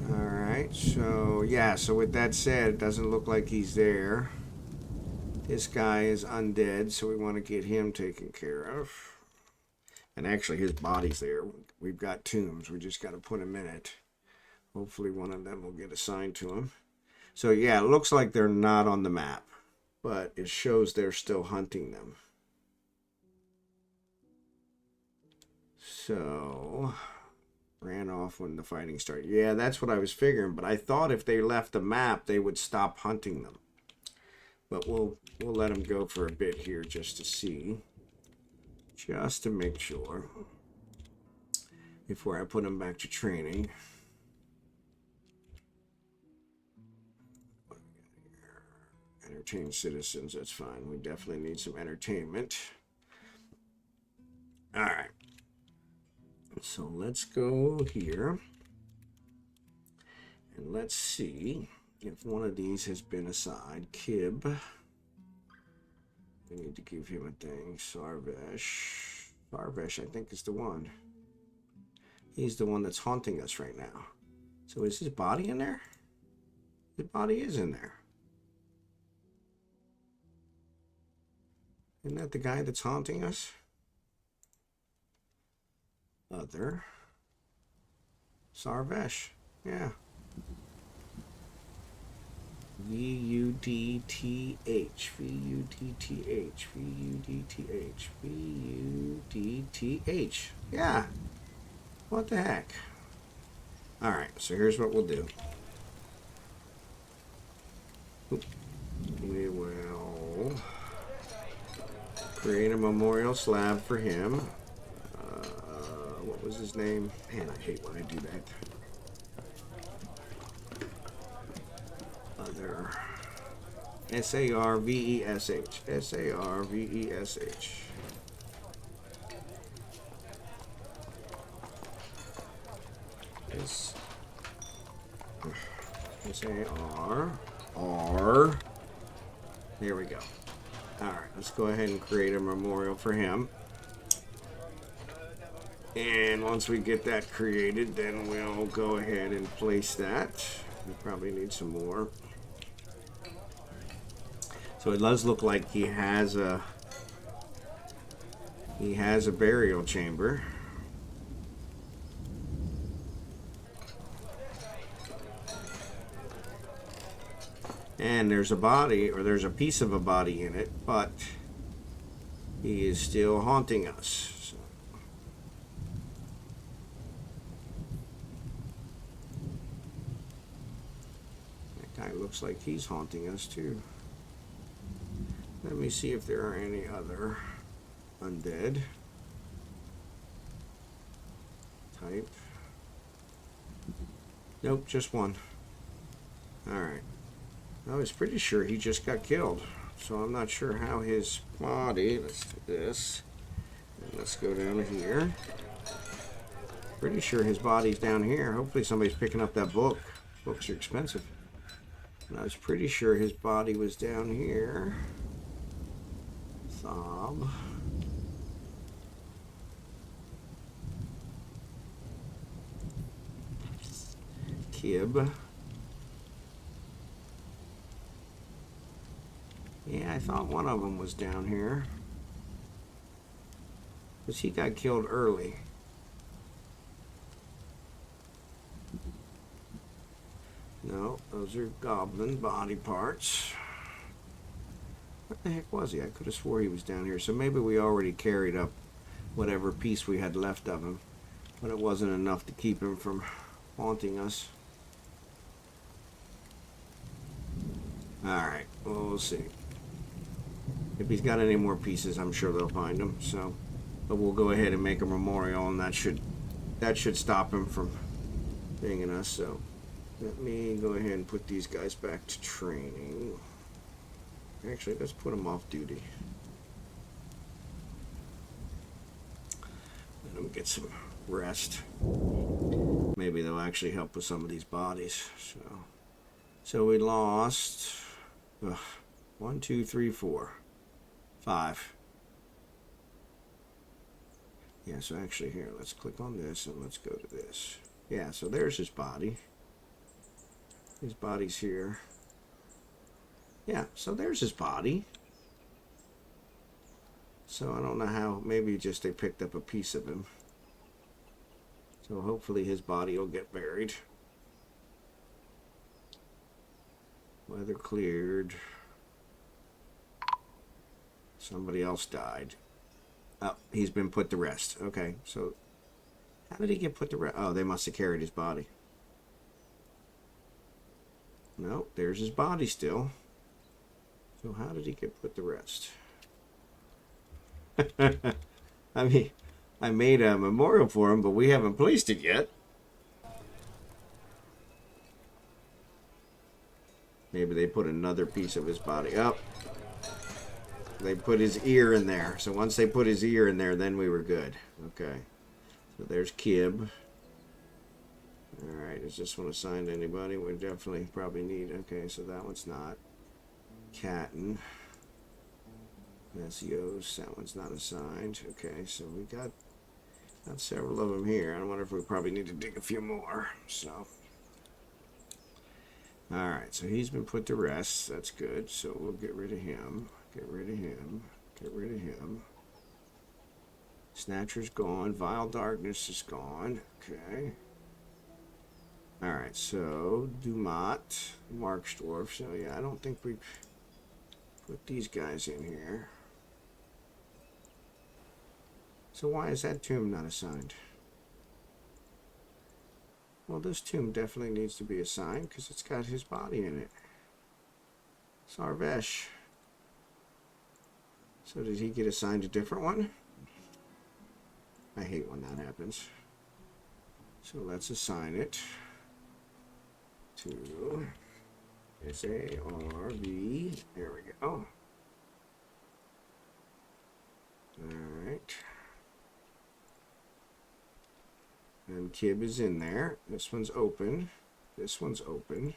Alright, so yeah, so with that said, it doesn't look like he's there. This guy is undead, so we want to get him taken care of. And actually his body's there. We've got tombs. We just got to put him in it. Hopefully one of them will get assigned to him. So yeah, it looks like they're not on the map, but it shows they're still hunting them. So ran off when the fighting started. Yeah, that's what I was figuring, but I thought if they left the map, they would stop hunting them. But we'll let them go for a bit here just to see. Just to make sure. Before I put them back to training. Entertain citizens, that's fine. We definitely need some entertainment. Alright. So let's go here. And let's see if one of these has been assigned. Kib. We need to give him a thing. Sarvesh. Sarvesh, I think, is the one. He's the one that's haunting us right now. So is his body in there? His body is in there. Isn't that the guy that's haunting us? Other. Sarvesh. Yeah. V-U-D-T-H. V-U-D-T-H. V-U-D-T-H. V-U-D-T-H. Yeah. What the heck? Alright, so here's what we'll do. We will create a memorial slab for him. What was his name? Man, I hate when I do that. Other. S-A-R-V-E-S-H. S-A-R-V-E-S-H. S-A-R. There we go. Alright, let's go ahead and create a memorial for him. And once we get that created, then we'll go ahead and place that. We probably need some more. So it does look like he has a burial chamber. And there's a body, or there's a piece of a body in it, but he is still haunting us. So. That guy looks like he's haunting us too. Let me see if there are any other undead. Type. Nope, just one. Alright. I was pretty sure he just got killed. So I'm not sure how his body... Let's do this. And let's go down here. Pretty sure his body's down here. Hopefully somebody's picking up that book. Books are expensive. And I was pretty sure his body was down here. Sob. Kib. Yeah, I thought one of them was down here. Because he got killed early. No, those are goblin body parts. What the heck was he? I could have swore he was down here. So maybe we already carried up whatever piece we had left of him. But it wasn't enough to keep him from haunting us. Alright, well, we'll see. If he's got any more pieces, I'm sure they'll find them. So, but we'll go ahead and make a memorial, and that should stop him from banging us. So, let me go ahead and put these guys back to training. Actually, let's put them off duty. Let them get some rest. Maybe they'll actually help with some of these bodies. So we lost 1, 2, 3, 4, 5. Yeah, so actually here, let's click on this and let's go to this. Yeah, so there's his body. His body's here. Yeah, so there's his body. So I don't know how, maybe just they picked up a piece of him. So hopefully his body will get buried. Weather cleared. Somebody else died. Oh, he's been put to rest. Okay, so how did he get put to rest? Oh, they must have carried his body. No, there's his body still. So how did he get put to rest? I mean, I made a memorial for him, but we haven't placed it yet. Maybe they put another piece of his body up. They put his ear in there. So once they put his ear in there, then we were good. Okay. So there's Kib. Alright, is this one assigned to anybody? We definitely probably need... Okay, so that one's not. Catton. That's Yost. That one's not assigned. Okay, so we got several of them here. I wonder if we probably need to dig a few more. So... Alright, so he's been put to rest. That's good. So we'll get rid of him. Get rid of him. Get rid of him. Snatcher's gone. Vile Darkness is gone. Okay. Alright, so Dumat, marksdwarves. So yeah, I don't think we put these guys in here. So why is that tomb not assigned? Well, this tomb definitely needs to be assigned because it's got his body in it. Sarvesh. So did he get assigned a different one? I hate when that happens. So let's assign it to S-A-R-V. There we go. Alright. And Kib is in there. This one's open. This one's open.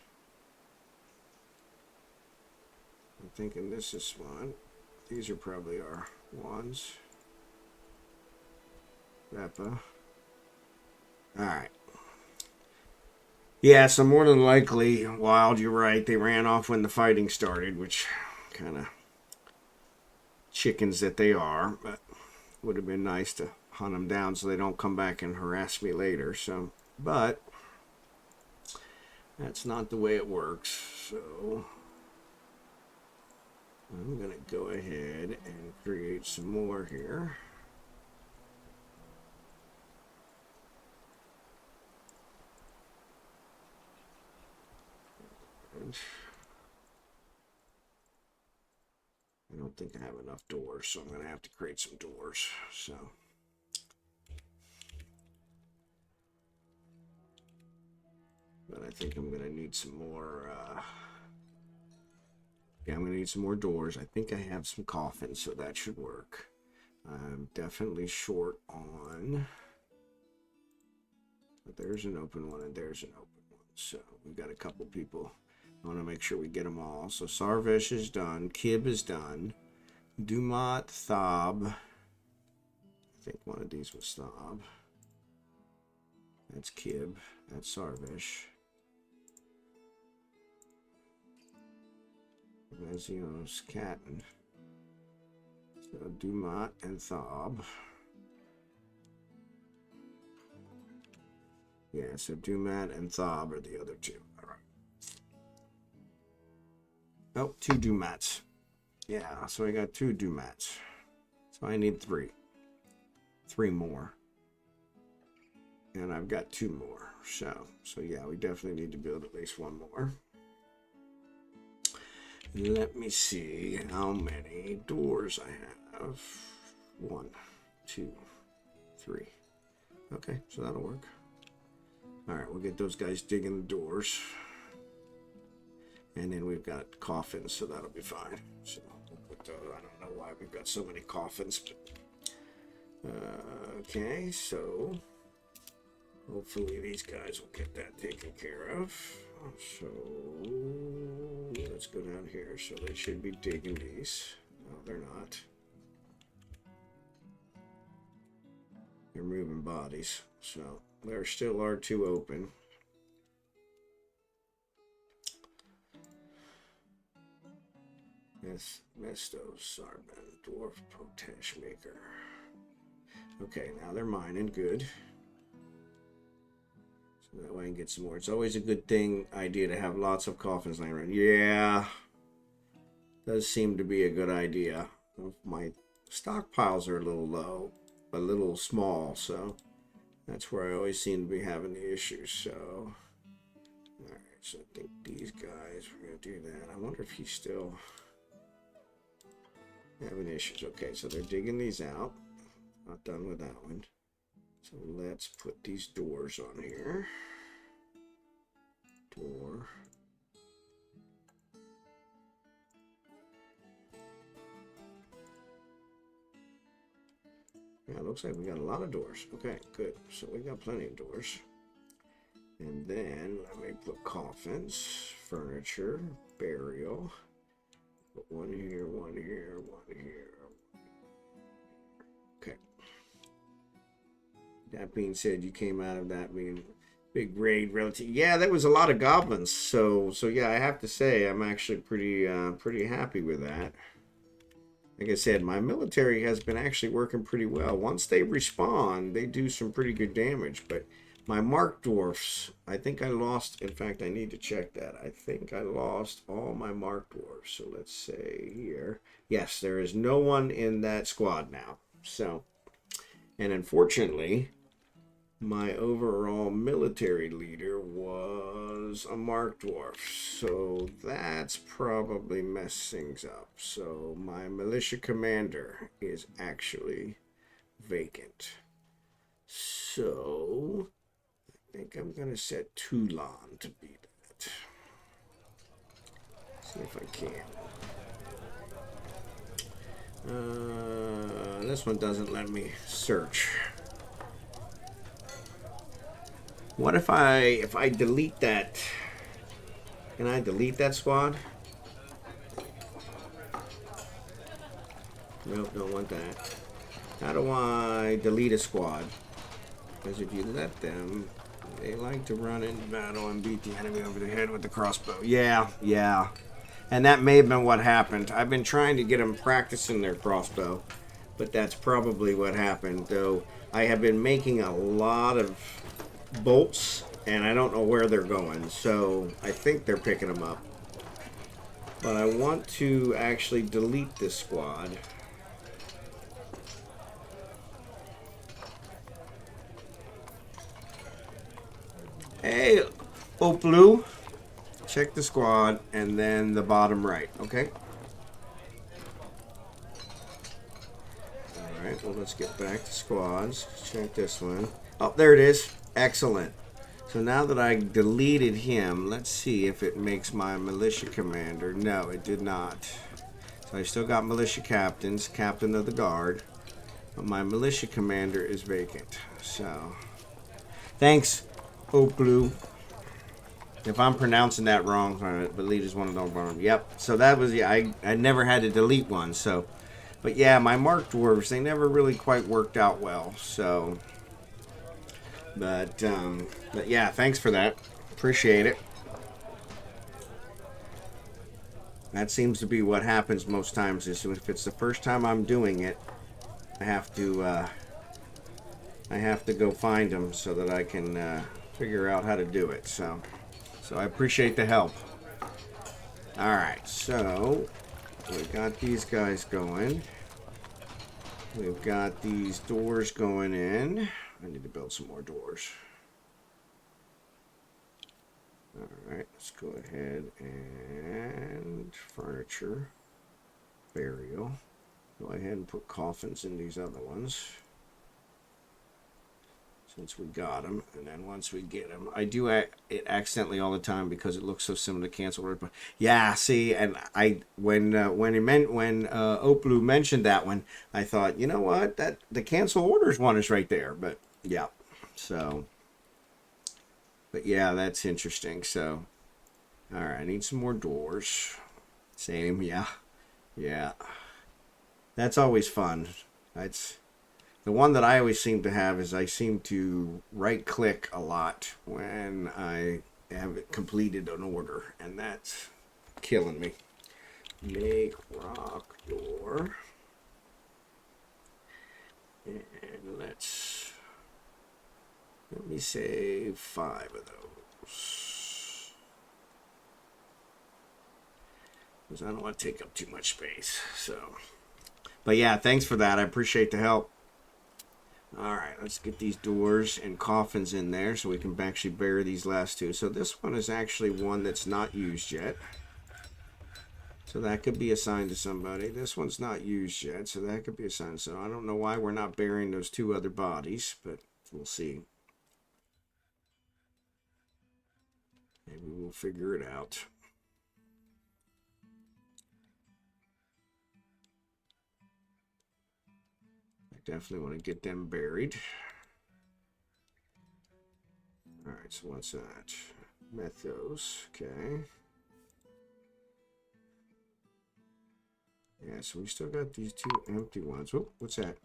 I'm thinking this is one. These are probably our ones. Rappa. Alright. Yeah, so more than likely, Wild, you're right. They ran off when the fighting started, which kind of chickens that they are. But would have been nice to hunt them down so they don't come back and harass me later. So, but that's not the way it works. So I'm going to go ahead and create some more here. And I don't think I have enough doors, so I'm going to have to create some doors. So but I think I'm going to need some more yeah, I'm going to need some more doors. I think I have some coffins, so that should work. I'm definitely short on, but there's an open one and there's an open one. So we've got a couple people. I want to make sure we get them all. So Sarvesh is done. Kib is done. Dumat, Thab. I think one of these was Thab. That's Kib. That's Sarvesh. Vezios, Catton. So Dumat and Thab. Yeah, so Dumat and Thab are the other two. All right. Oh, 2 Dumats. Yeah, so I got 2 Dumats. So I need 3. 3 more. And I've got 2 more. So yeah, we definitely need to build at least 1 more. Let me see how many doors I have. 1, 2, 3. Okay, so that'll work. Alright, we'll get those guys digging the doors. And then we've got coffins, so that'll be fine. So we'll put those. I don't know why we've got so many coffins. But, okay, so hopefully these guys will get that taken care of. So let's go down here. So they should be digging these. No, they're not. They're moving bodies. So there still are 2 open. Mestos, Sarban, Dwarf Potash Maker. Okay, now they're mining. Good. So that way I can get some more. It's always a good idea to have lots of coffins laying around. Yeah. Does seem to be a good idea. My stockpiles are a little low, a little small, so that's where I always seem to be having the issues. So, alright, so I think these guys, we're going to do that. I wonder if he's still having issues. Okay, so they're digging these out. Not done with that one. So let's put these doors on here. Door. Yeah, it looks like we got a lot of doors. Okay, good. So we got plenty of doors. And then let me put coffins, furniture, burial. Put one here, one here, one here. Okay. That being said, you came out of that being big raid relative. Yeah, that was a lot of goblins. So yeah, I have to say I'm actually pretty happy with that. Like I said, my military has been actually working pretty well. Once they respawn, they do some pretty good damage. But my marksdwarves, I think I lost. In fact, I need to check that. I think I lost all my marksdwarves. So let's say here. Yes, there is no one in that squad now. So, and unfortunately, my overall military leader was a marksdwarf, so that's probably messed things up. So my militia commander is actually vacant. So I think I'm gonna set Toulon to be that. See if I can. This one doesn't let me search. What if I delete that? Can I delete that squad? Nope, don't want that. How do I delete a squad? Because if you let them, they like to run into battle and beat the enemy over the head with the crossbow. Yeah. And that may have been what happened. I've been trying to get them practicing their crossbow, but that's probably what happened. Though I have been making a lot of bolts, and I don't know where they're going, so I think they're picking them up. But I want to actually delete this squad. Hey, ooplu. Check the squad, and then the bottom right, okay? Alright, well, let's get back to squads. Check this one. Oh, there it is. Excellent. So now that I deleted him, let's see if it makes my militia commander. No, it did not. So I still got militia captains, captain of the guard, but my militia commander is vacant. So, thanks, ooplu. If I'm pronouncing that wrong, I believe it's one of them. Yep. So that was, yeah, I never had to delete one. So, but yeah, my marksdwarves, they never really quite worked out well. So. But yeah, thanks for that. Appreciate it. That seems to be what happens most times. Is if it's the first time I'm doing it, I have to go find them so that I can figure out how to do it. So I appreciate the help. All right, so we got these guys going. We've got these doors going in. I need to build some more doors. All right, let's go ahead and furniture, burial. Go ahead and put coffins in these other ones. Since we got them, and then once we get them, I do it accidentally all the time because it looks so similar to cancel order. But yeah, see, and when ooplu mentioned that one, I thought, you know what, that the cancel orders one is right there. But yeah, so, but yeah, that's interesting. So, all right, I need some more doors. Same, yeah, yeah. That's always fun. That's the one that I always seem to have is I seem to right click a lot when I have completed an order, and that's killing me. Make rock door. And let me save 5 of those. Because I don't want to take up too much space. So, but yeah, thanks for that. I appreciate the help. All right, let's get these doors and coffins in there so we can actually bury these last two. So this one is actually one that's not used yet. So that could be assigned to somebody. This one's not used yet, so that could be assigned. So I don't know why we're not burying those 2 other bodies, but we'll see. Maybe we'll figure it out. I definitely want to get them buried. All right, so what's that? Mythos, okay. Yeah, so we still got these 2 empty ones. Whoop, what's that?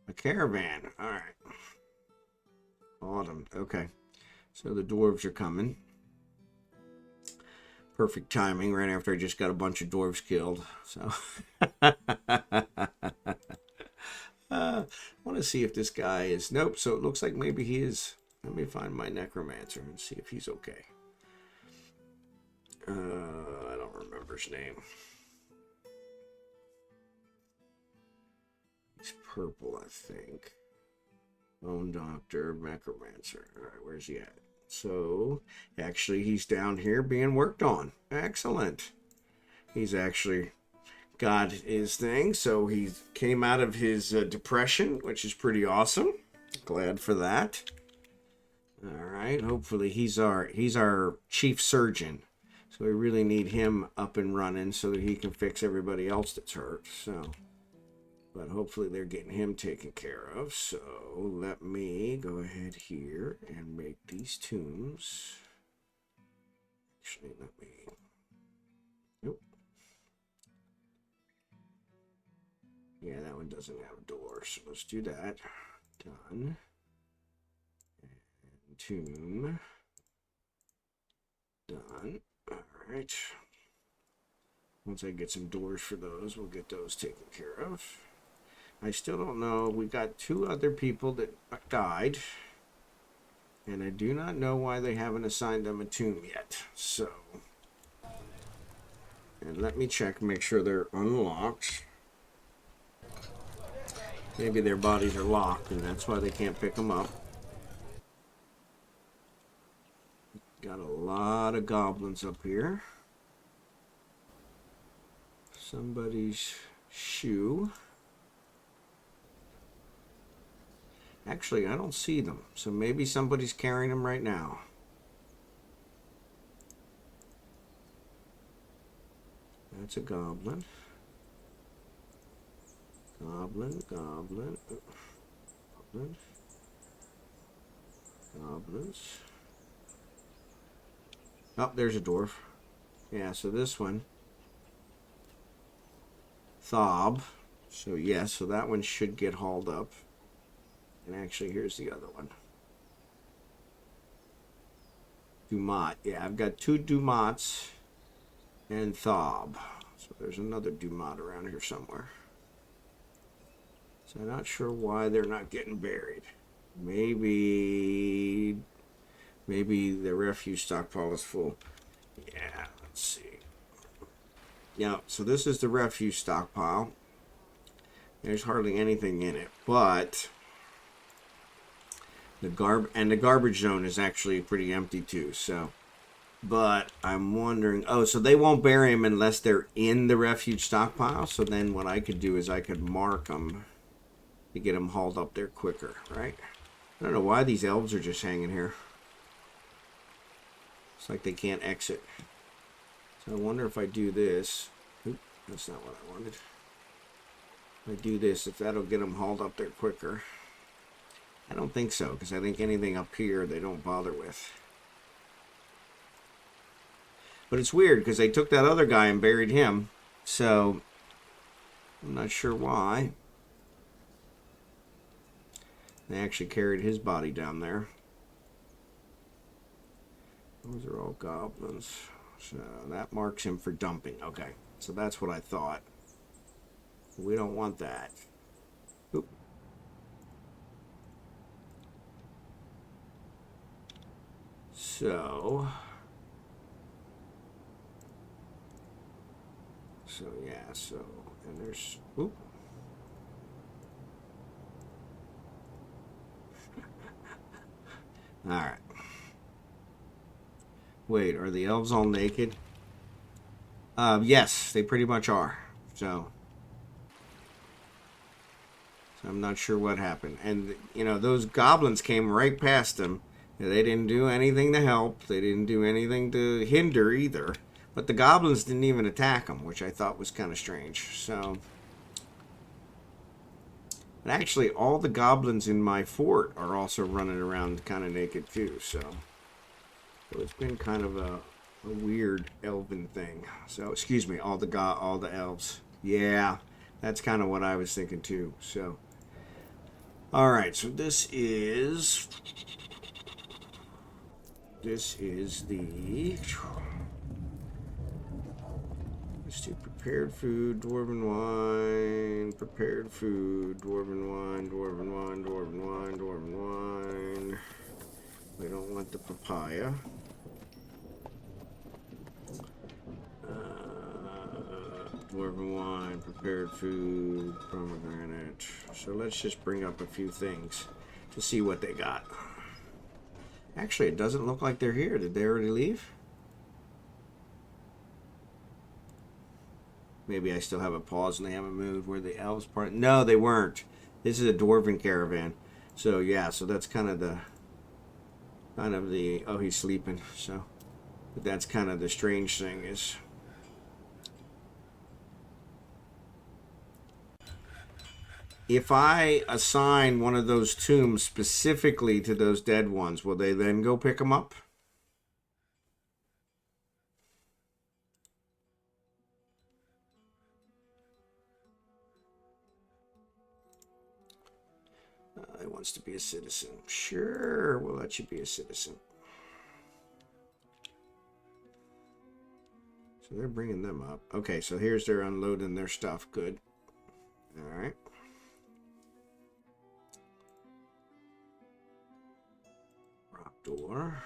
A caravan. All right. Autumn. Okay. So the dwarves are coming. Perfect timing right after I just got a bunch of dwarves killed. So I want to see if this guy is... Nope. So it looks like maybe he is... Let me find my necromancer and see if he's okay. I don't remember his name. He's purple, I think. Bone doctor, necromancer. All right, where's he at? So, actually, he's down here being worked on. Excellent. He's actually got his thing, so he came out of his depression, which is pretty awesome. Glad for that. All right, hopefully he's our chief surgeon. So we really need him up and running so that he can fix everybody else that's hurt. So, but hopefully they're getting him taken care of. So let me go ahead here and make these tombs. Actually, let me... Nope. Yeah, that one doesn't have a door, so let's do that. Done. And tomb. Done. Alright. Once I get some doors for those, we'll get those taken care of. I still don't know. We got 2 other people that died. And I do not know why they haven't assigned them a tomb yet. So. And let me check, make sure they're unlocked. Maybe their bodies are locked, and that's why they can't pick them up. Got a lot of goblins up here. Somebody's shoe. Actually, I don't see them, so maybe somebody's carrying them right now. That's a goblin. Goblin, goblin, goblin, goblins. Oh, there's a dwarf. Yeah, so this one. Thob. So yes, so that one should get hauled up. And actually, here's the other one. Dumont. Yeah, I've got 2 Dumots and Thob. So there's another Dumont around here somewhere. So I'm not sure why they're not getting buried. Maybe the refuse stockpile is full. Yeah, let's see. Yeah, so this is the refuse stockpile. There's hardly anything in it, but The garbage zone is actually pretty empty too, so. But I'm wondering, oh, so they won't bury them unless they're in the refuge stockpile. So then what I could do is I could mark them to get them hauled up there quicker, right? I don't know why these elves are just hanging here. It's like they can't exit. So I wonder if I do this. Oop, that's not what I wanted. If I do this, if that'll get them hauled up there quicker. I don't think so, because I think anything up here they don't bother with. But it's weird, because they took that other guy and buried him. So, I'm not sure why. They actually carried his body down there. Those are all goblins. So, that marks him for dumping. Okay, so that's what I thought. We don't want that. Oop. So yeah, and there's, oop. All right. Wait, are the elves all naked? Yes, they pretty much are. So I'm not sure what happened. And, you know, those goblins came right past them. They didn't do anything to help. They didn't do anything to hinder either. But the goblins didn't even attack them, which I thought was kind of strange. So, but actually, all the goblins in my fort are also running around kind of naked too. So it's been kind of a weird elven thing. So, excuse me, all the elves. Yeah, that's kind of what I was thinking too. So, all right. So this is the. Let's do prepared food, dwarven wine, prepared food, dwarven wine, dwarven wine, dwarven wine, dwarven wine. We don't want the papaya. Dwarven wine, prepared food, pomegranate. So let's just bring up a few things to see what they got. Actually, it doesn't look like they're here. Did they already leave? Maybe I still have a pause and they haven't moved. Were the elves part? No, they weren't. This is a dwarven caravan. So yeah, so that's kind of the oh, he's sleeping. So, but that's kind of the strange thing is if I assign one of those tombs specifically to those dead ones, will they then go pick them up? He wants to be a citizen. Sure, we'll let you be a citizen. So they're bringing them up. Okay, so here's their unloading their stuff. Good. All right. Rock door.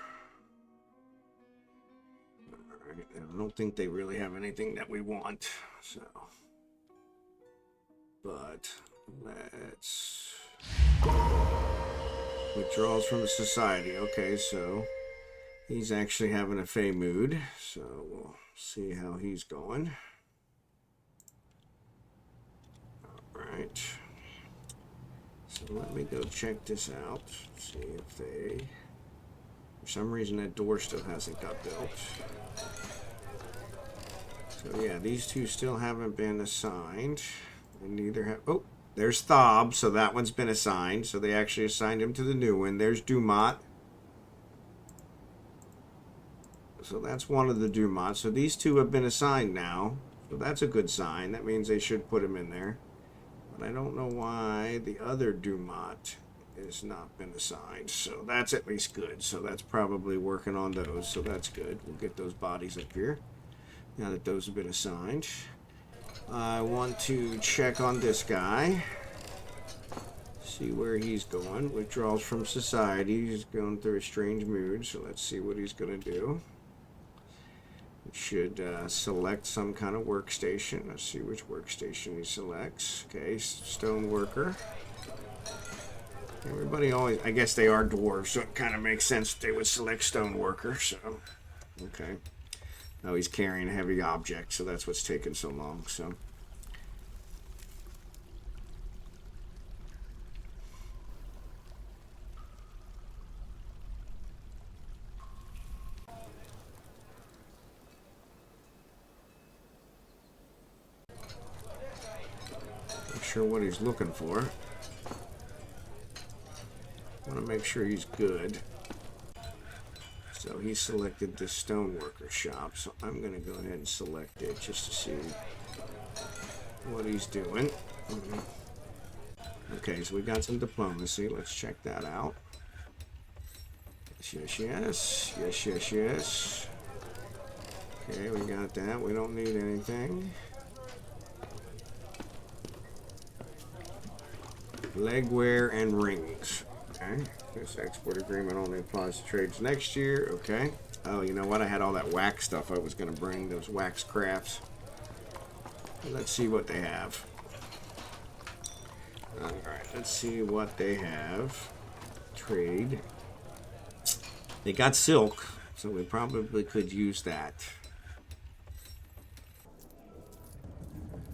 All right. I don't think they really have anything that we want. So, but let's. Withdrawals from the society. Okay, so he's actually having a fey mood. So we'll see how he's going. Alright. So let me go check this out. See if they... For some reason that door still hasn't got built. So yeah, these two still haven't been assigned. And neither have... Oh! There's Thob, so that one's been assigned. So they actually assigned him to the new one. There's Dumont. So that's one of the Dumonts. So these two have been assigned now. So that's a good sign. That means they should put him in there. But I don't know why the other Dumont has not been assigned. So that's at least good. So that's probably working on those. So that's good. We'll get those bodies up here now that those have been assigned. I want to check on this guy. See where he's going. Withdrawals from society. He's going through a strange mood. So let's see what he's going to do. It should select some kind of workstation. Let's see which workstation he selects. Okay, stone worker. Everybody always, I guess they are dwarves, so it kind of makes sense that they would select stone worker. So, okay. Oh, he's carrying a heavy object, so that's what's taking so long. So. Not sure what he's looking for. Want to make sure he's good. So he selected the stoneworker shop, so I'm going to go ahead and select it just to see what he's doing. Okay, so we got some diplomacy. Let's check that out. Yes, yes, yes. Yes, yes, yes. Okay, we got that. We don't need anything. Legwear and rings. Okay. This export agreement only applies to trades next year. Okay. Oh, you know what? I had all that wax stuff I was going to bring, those wax crafts. Let's see what they have. Alright, let's see what they have. Trade. They got silk, so we probably could use that.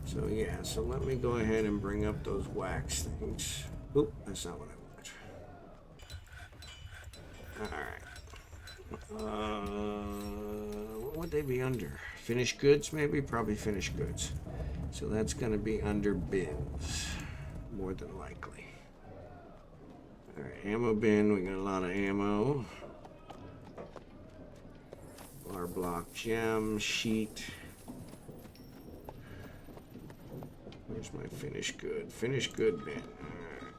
So yeah, so let me go ahead and bring up those wax things. Oop, that's not what I want. Alright. What would they be under? Finished goods, maybe? Probably finished goods. So that's going to be under bins, more than likely. Alright, ammo bin, we got a lot of ammo. Bar block gem, sheet. Where's my finished good? Finished good bin. Alright.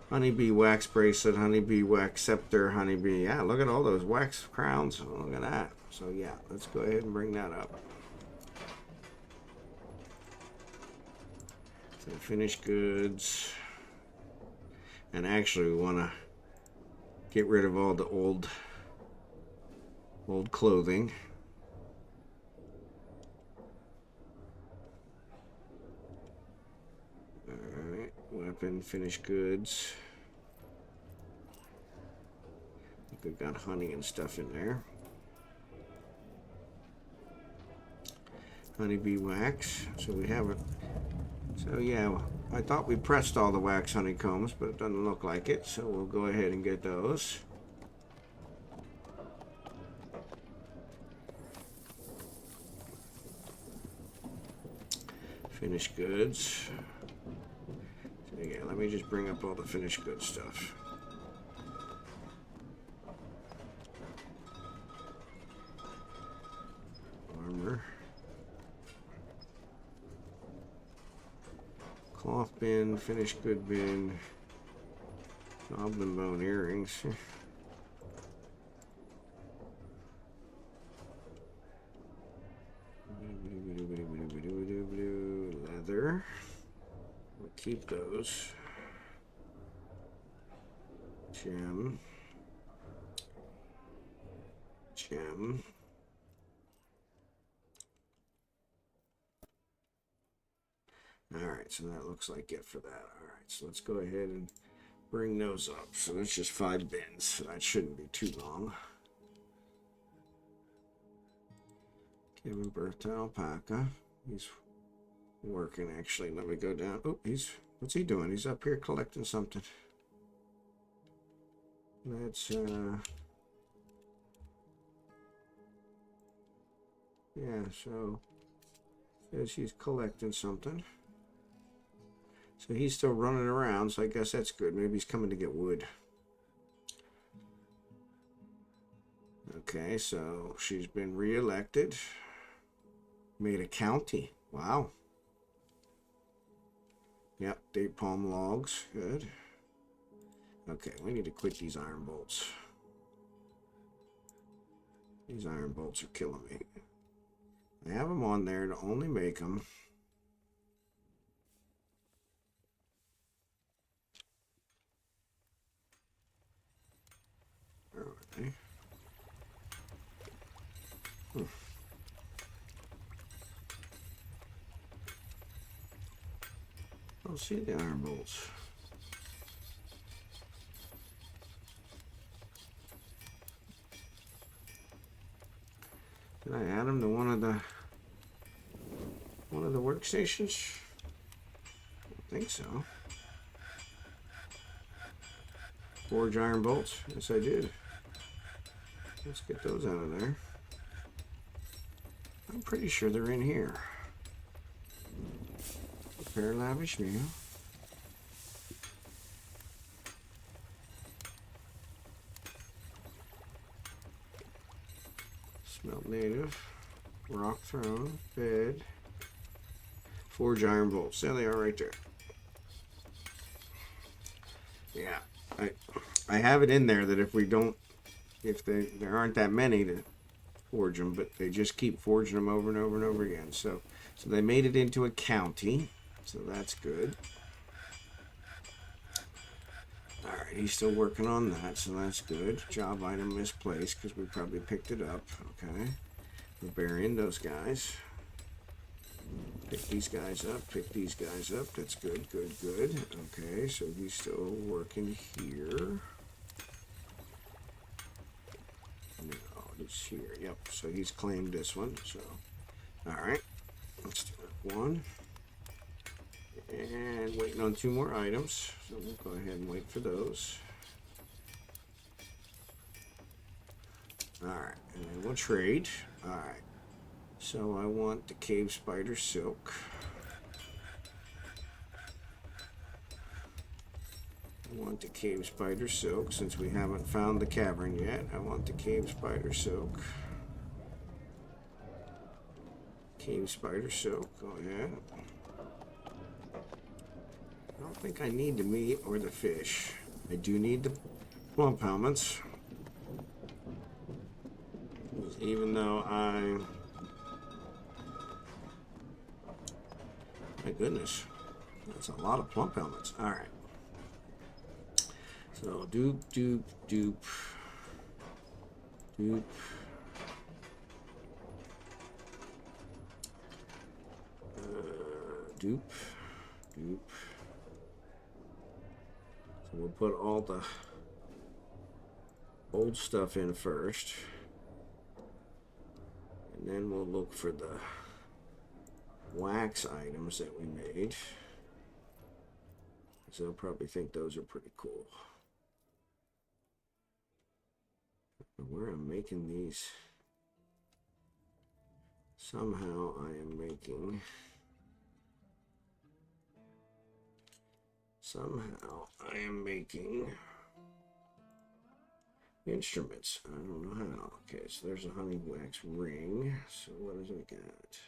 Honeybee wax bracelet, honeybee wax scepter, honeybee. Yeah, look at all those wax crowns. Look at that. So yeah, let's go ahead and bring that up. So finished goods. And actually we want to get rid of all the old clothing. Alright, weapon, finished goods. I think we've got honey and stuff in there. Honeybee wax. So we have it. So yeah, I thought we pressed all the wax honeycombs, but it doesn't look like it. So we'll go ahead and get those. Finished goods. So yeah, let me just bring up all the finished goods stuff. Armor. Cloth bin, finished good bin. Goblin bone earrings. Leather. We'll keep those. Gem. Gem. Alright, so that looks like it for that. Alright, so let's go ahead and bring those up. So that's just 5 bins. So that shouldn't be too long. Giving birth to alpaca. He's working actually. Let me go down. Oh, what's he doing? He's up here collecting something. Let's yeah, so says he's collecting something. So he's still running around, so I guess that's good. Maybe he's coming to get wood. Okay, so she's been re-elected. Made a county. Wow. Yep, date palm logs. Good. Okay, we need to quit these iron bolts. These iron bolts are killing me. I have them on there to only make them. Okay. I don't see the iron bolts. Did I add them to one of the workstations? I think so. Forge iron bolts. Yes, I did. Let's get those out of there. I'm pretty sure they're in here. Repair lavish meal. Smelt native. Rock throne. Bed. Forge iron bolts. There they are right there. Yeah. I have it in there that if there aren't that many to forge them, but they just keep forging them over and over and over again. So they made it into a county, so that's good. All right, he's still working on that, so that's good. Job item misplaced because we probably picked it up. Okay, we're burying those guys. Pick these guys up, pick these guys up. That's good, good, good. Okay, so he's still working here. No, it's here. Yep, so he's claimed this one. So, all right, let's do that one. And waiting on 2 more items. So we'll go ahead and wait for those. All right, and then we'll trade. All right. So I want the cave spider silk. I want the cave spider silk since we haven't found the cavern yet. I want the cave spider silk. Cave spider silk, go ahead. I don't think I need the meat or the fish. I do need the plump helmets. Even though my goodness, that's a lot of plump helmets. All right. So dupe, dupe, dupe, dupe. Dupe, dupe. So we'll put all the old stuff in first. And then we'll look for the wax items that we made. So they'll probably think those are pretty cool. But where I'm making these, somehow I am making, instruments. I don't know how. Okay, so there's a honey wax ring. So what does it got?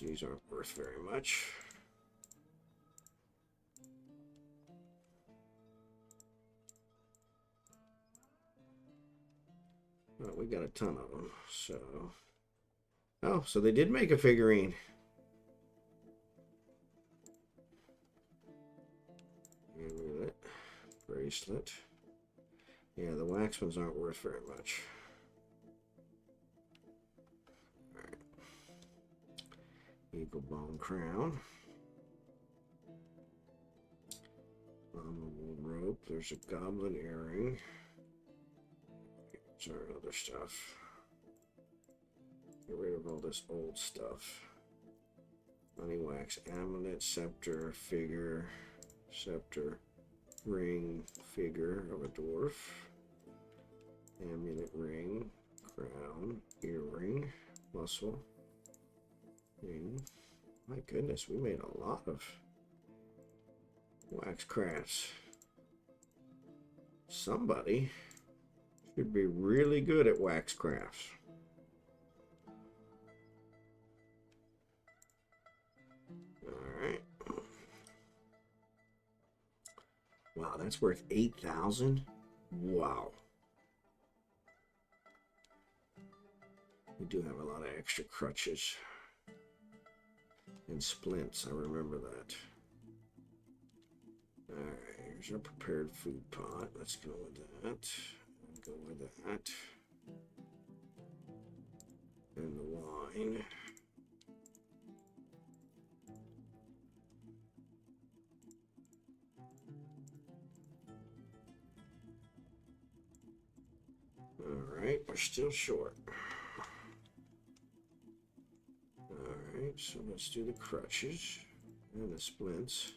These aren't worth very much. Well, we got a ton of them. So, oh, so they did make a figurine. Amulet, bracelet. Yeah, the wax ones aren't worth very much. All right. Eagle bone crown. Honorable rope. There's a goblin earring. Here's our other stuff. Get rid of all this old stuff. Honey wax, amulet, scepter, figure, scepter, ring, figure of a dwarf. Amulet, ring, crown, earring, muscle, ring. My goodness, we made a lot of wax crafts. Somebody should be really good at wax crafts. Alright. Wow, that's worth 8,000? Wow. We do have a lot of extra crutches. And splints, I remember that. Alright, here's our prepared food pot. Let's go with that. Go with that. And the wine. still short. Alright, so let's do the crutches and the splints.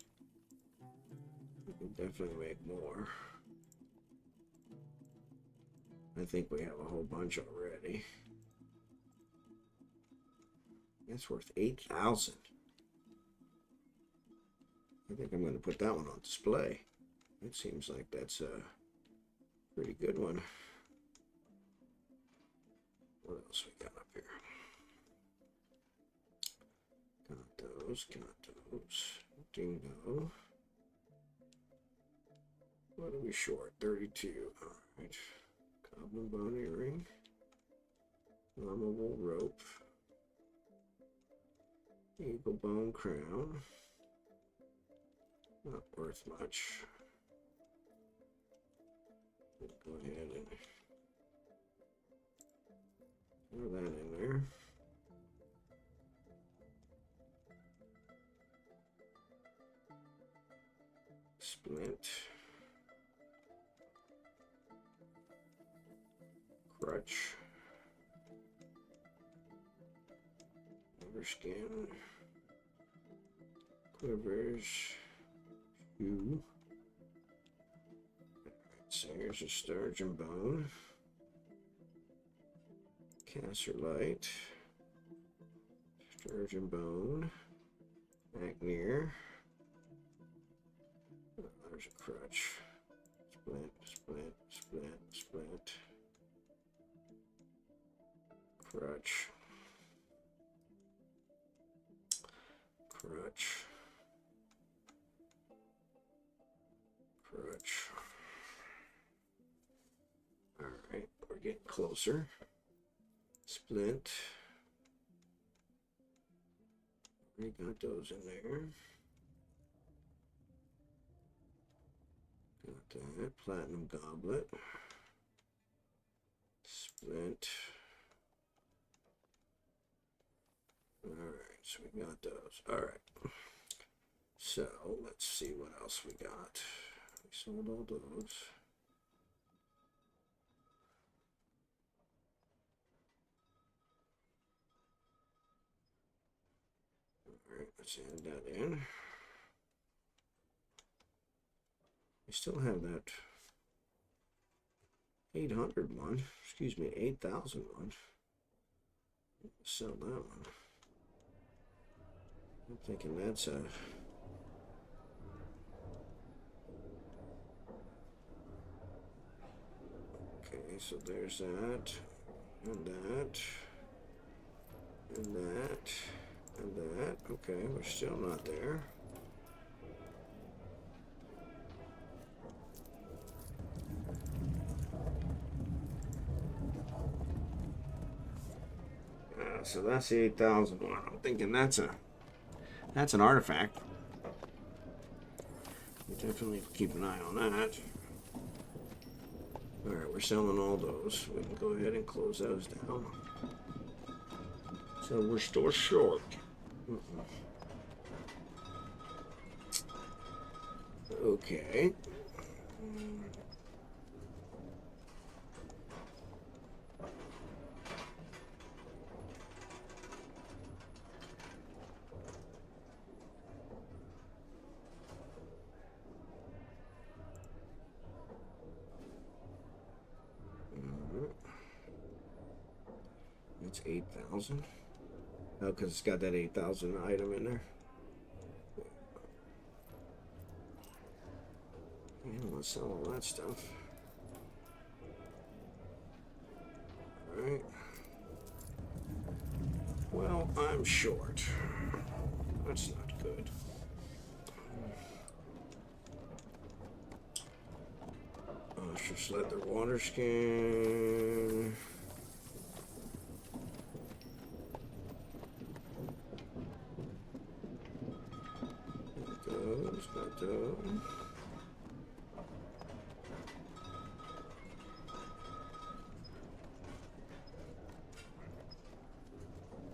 We can definitely make more. I think we have a whole bunch already. That's worth 8,000. I think I'm going to put that one on display. It seems like that's a pretty good one. What else we got up here? Got those, got those. Dingo. What are we short? 32. Alright. Goblin bone earring. Llama rope. Eagle bone crown. Not worth much. Go ahead and throw that in there. Splint. Crutch. Rubber skin. Quivers. Shoe. So here's a sturgeon bone. Castor light. Sturgeon bone. Acnear. Oh, there's a crutch. Splint, splint, splint, splint. Crutch. Crutch. Crutch. Alright, we're getting closer. Splint. We got those in there. Got that. Platinum goblet. Splint. Alright, so we got those. Alright. So, let's see what else we got. We sold all those. Alright, let's add that in. We still have that 800 one. Excuse me, 8,000 one. Sell that one. I'm thinking that's a... Okay, so there's that, and that, and that, and that. Okay, we're still not there. So that's the 8,000 one. I'm thinking that's an artifact. We definitely keep an eye on that. Alright, we're selling all those. We can go ahead and close those down. So we're still short. Okay. It's 8,000. Oh, because it's got that 8,000 item in there. Yeah, let's sell all that stuff. Alright. Well, I'm short. That's not good. Ostrich leather water skin. Got those.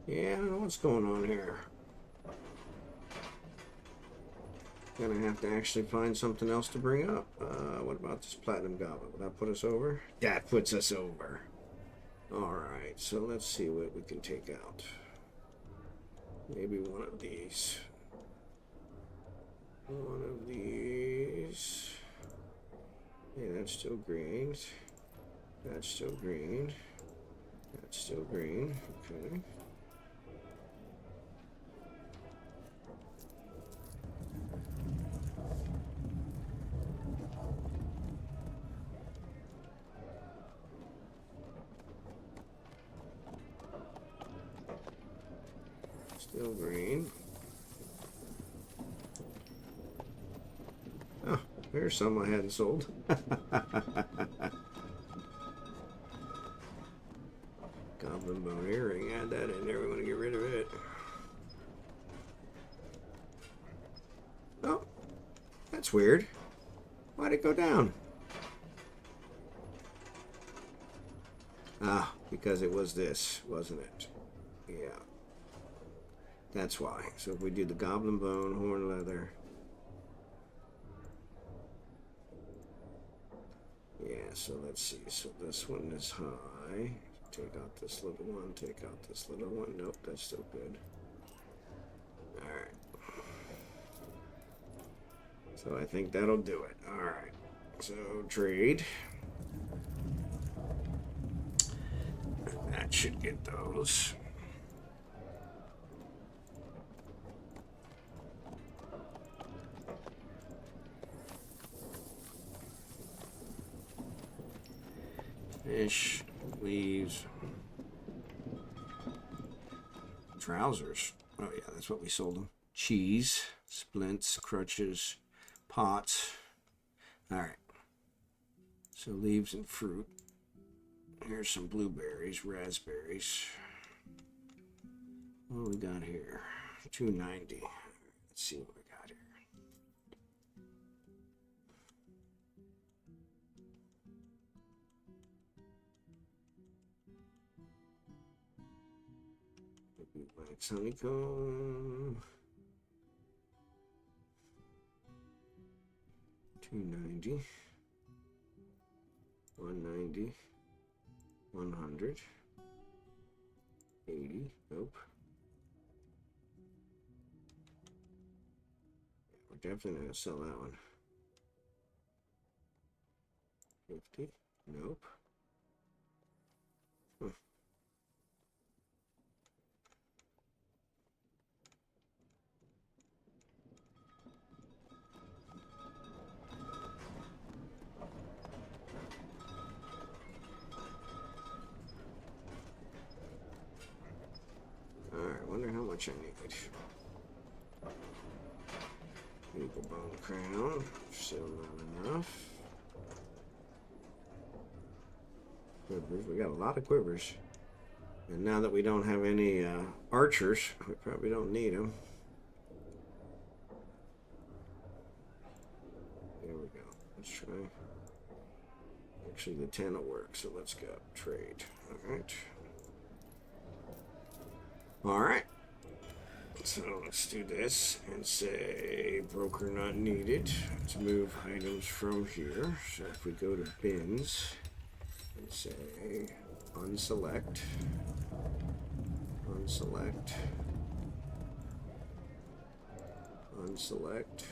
Yeah, I don't know what's going on here. Gonna have to actually find something else to bring up. What about this platinum goblet? Will that put us over? That puts us over. Alright, so let's see what we can take out. Maybe one of these. One of these. Yeah, that's still green. That's still green. That's still green. Okay. Still green. Oh, there's some I hadn't sold. Goblin bone earring. Add that in there. We want to get rid of it. Oh, that's weird. Why'd it go down? Ah, because it was this, wasn't it? Yeah. That's why. So if we do the goblin bone, horn leather. Yeah, so let's see. So this one is high. Take out this little one. Take out this little one. Nope, that's still good. Alright. So I think that'll do it. Alright. So trade. That should get those. Fish, leaves, trousers. Oh yeah, that's what we sold them. Cheese, splints, crutches, pots. All right. So leaves and fruit. Here's some blueberries, raspberries. What do we got here? $2.90. Let's see what we got here. Wax honeycomb. $2.90. $1.90. 100. 80. Nope. We're definitely gonna sell that one. 50. Nope. Alright, wonder how much I need. Eagle bone crown. Still not enough. Quivers. We got a lot of quivers. And now that we don't have any archers, we probably don't need them. There we go. Let's try. Actually, the 10 will work, so let's go. Trade. Alright. Alright. So let's do this and say broker not needed. Let's move items from here. So if we go to bins and say unselect, unselect, unselect.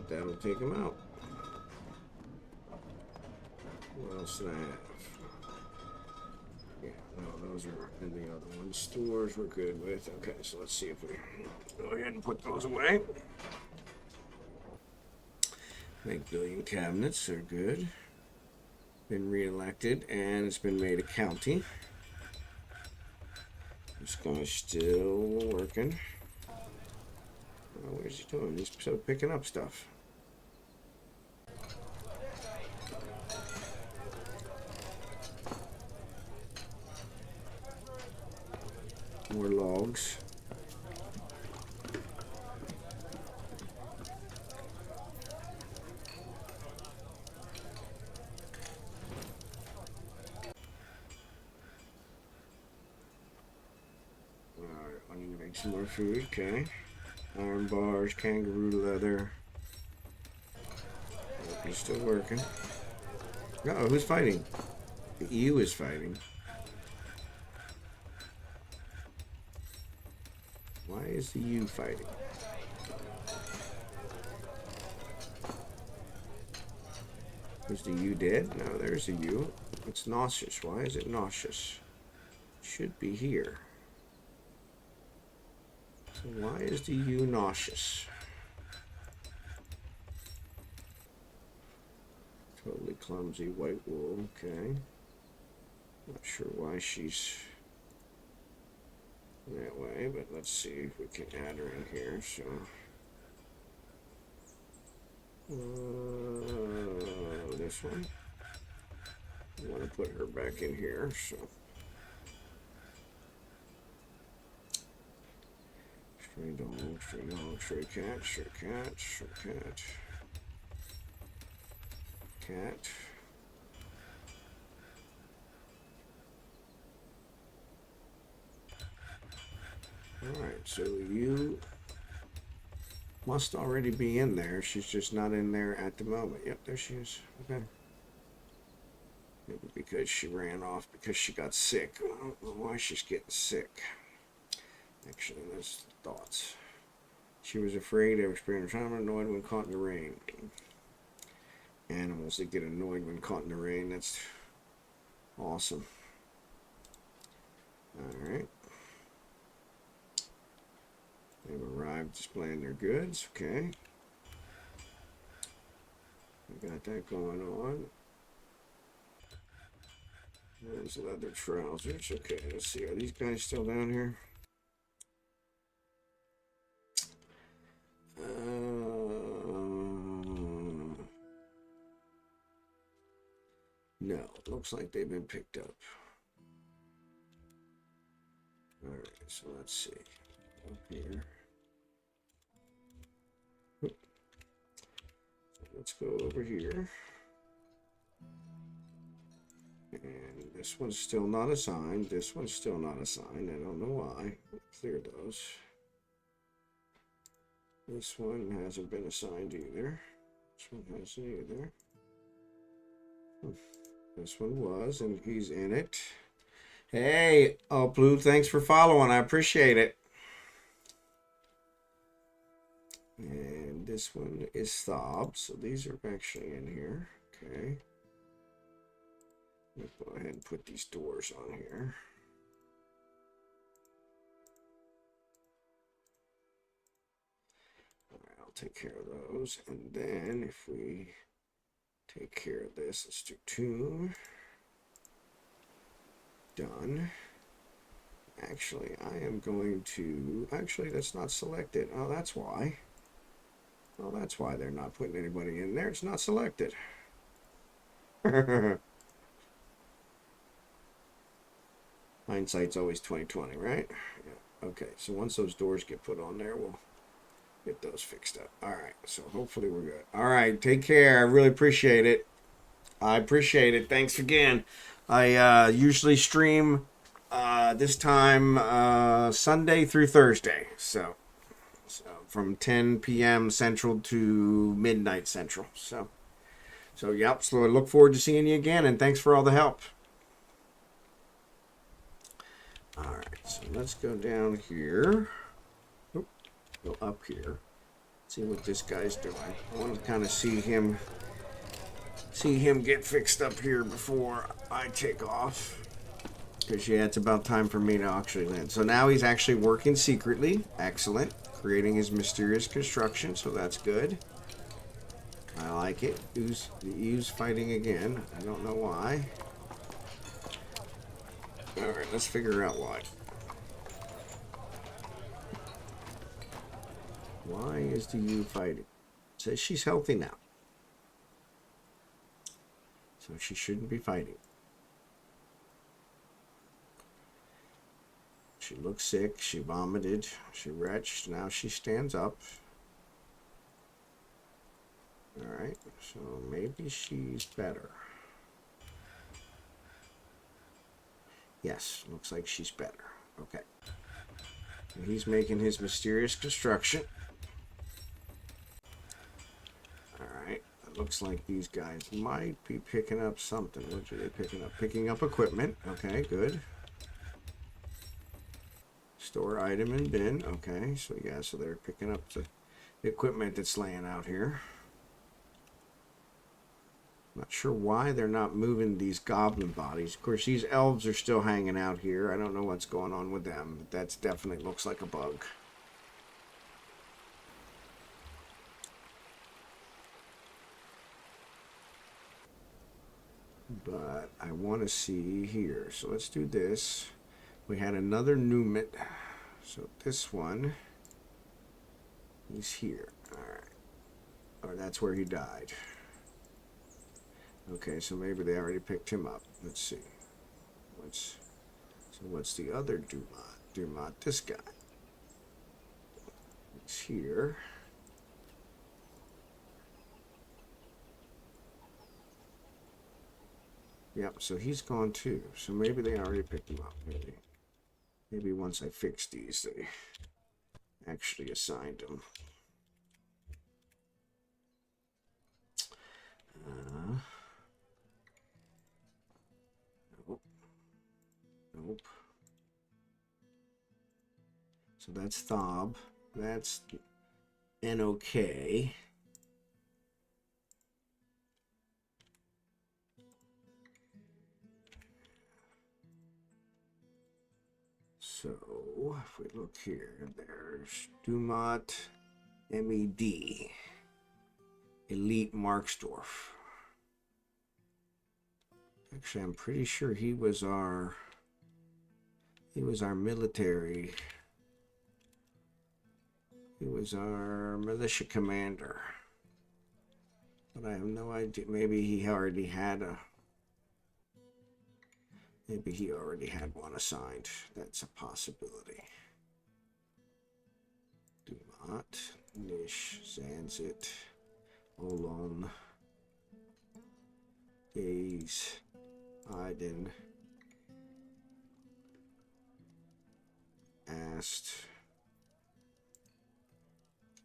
That'll take them out. What else did I have? Yeah, no, those are in the other ones. Stores we're good with. Okay, so let's see if we go ahead and put those away. Make billion cabinets are good. Been re-elected and it's been made a county. This guy's still working. Oh, where's he doing? He's still picking up stuff. More logs. some more food, okay. Iron bars, kangaroo leather. Oh, he's still working. Uh-oh, who's fighting? The EU is fighting. Why is the EU fighting? Is the U dead? No, there's the U. It's nauseous. Why is it nauseous? Should be here. So why is the U nauseous? Totally clumsy white wool. Okay. Not sure why she's that way, but let's see if we can add her in here. So. This one. I want to put her back in here, so. Stray dog, stray cat, stray cat, stray cat. Cat. Alright, so you must already be in there. She's just not in there at the moment. Yep, there she is. Okay. Maybe because she ran off because she got sick. I don't know why she's getting sick. Actually, there's thoughts. She was afraid of experiencing trauma, annoyed when caught in the rain. Animals that get annoyed when caught in the rain. That's awesome. Alright. They've arrived displaying their goods. Okay. We got that going on. There's leather trousers. Okay, let's see. Are these guys still down here? No, it looks like they've been picked up. Alright, so let's see. Up here. Oop. Let's go over here. And this one's still not assigned. This one's still not assigned. I don't know why. Clear those. This one hasn't been assigned either. This one hasn't either. This one was, and he's in it. Hey, ooplu, thanks for following. I appreciate it. And this one is Thob, so these are actually in here. Okay. Let's go ahead and put these doors on here. All right, I'll take care of those. And then if we take care of this, let's do 2. Done. Actually, I am going to... Actually, that's not selected. Oh, that's why. Well, that's why they're not putting anybody in there. It's not selected. Hindsight's always 20/20, right? Yeah. Okay, so once those doors get put on there, we'll get those fixed up. All right, so hopefully we're good. All right, take care. I really appreciate it. I appreciate it. Thanks again. I usually stream this time Sunday through Thursday. So from 10 p.m. Central to midnight Central. So yep. So I look forward to seeing you again, and thanks for all the help. All right, so let's go down here. Oop, go up here. See what this guy's doing. I want to kind of see him get fixed up here before I take off. Because yeah, it's about time for me to actually land. So now he's actually working secretly. Excellent. Creating his mysterious construction, so that's good. I like it. The EU's fighting again. I don't know why. Alright, let's figure out why. Why is the EU fighting? It says she's healthy now. So she shouldn't be fighting. She looks sick. She vomited. She retched. Now she stands up. Alright, so maybe she's better. Yes, looks like she's better. Okay. He's making his mysterious construction. Alright, it looks like these guys might be picking up something. What are they picking up? Picking up equipment. Okay, good. Store item in bin. Okay, so yeah, so they're picking up the equipment that's laying out here. Not sure why they're not moving these goblin bodies. Of course, these elves are still hanging out here. I don't know what's going on with them, but that definitely looks like a bug. But I want to see here. So let's do this. We had another Numit. So this one, he's here. All right. Or that's where he died. Okay, so maybe they already picked him up. Let's see. What's the other Dumont? Dumont, this guy. He's here. Yep, so he's gone too. So maybe they already picked him up. Maybe once I fix these, they actually assigned him. Nope. So that's Thob. That's NOK. So if we look here, there's Dumont MED. Elite Marksdwarf. Actually, I'm pretty sure he was our military. He was our militia commander. But I have no idea. Maybe he already had one assigned. That's a possibility. Dumont, Nish, Zanzit, Olon, Gaze, Iden, Ast,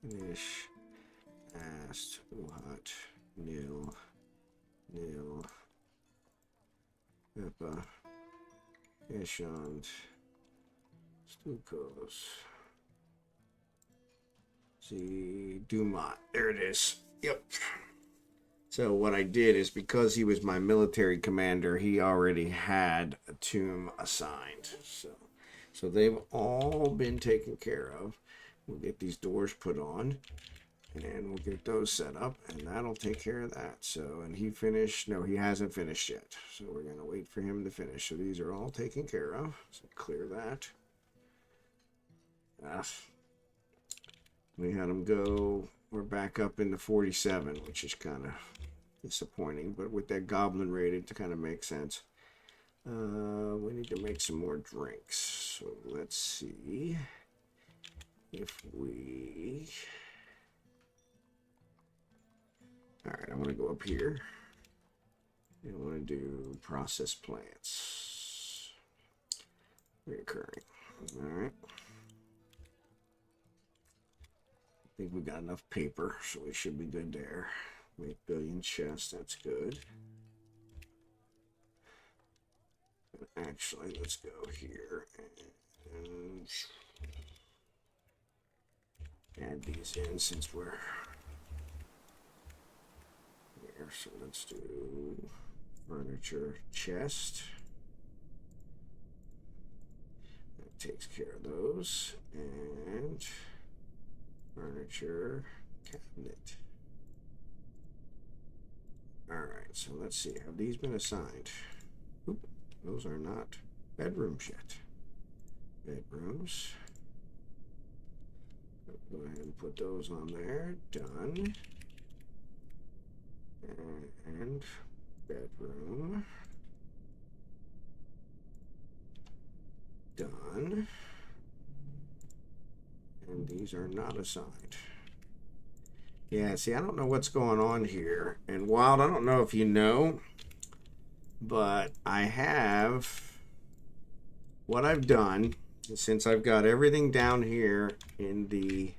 Nish, Ast, Uhat, Nil, Peppa, Eshond, Stukos, see, Dumont. There it is. Yep. So what I did is, because he was my military commander, he already had a tomb assigned. So they've all been taken care of. We'll get these doors put on, and we'll get those set up, and that'll take care of that. So, and he finished. No, he hasn't finished yet. So we're going to wait for him to finish. So these are all taken care of. So clear that. We had him go. We're back up into 47, which is kind of disappointing. But with that goblin raid, it kind of makes sense. We need to make some more drinks. So let's see if we... Alright, I want to go up here. I want to do process plants. Reoccurring. Alright. I think we got enough paper, so we should be good there. Make billion chests, that's good. Actually, let's go here and add these in since we're here. So let's do furniture chest. That takes care of those. And furniture cabinet. Alright, so let's see. Have these been assigned? Oop, those are not bedrooms yet. Bedrooms. Go ahead and put those on there. Done. And bedroom. Done. And these are not assigned. Yeah, see, I don't know what's going on here. And Wild, I don't know if you know, but I have... What I've done since I've got everything down here in the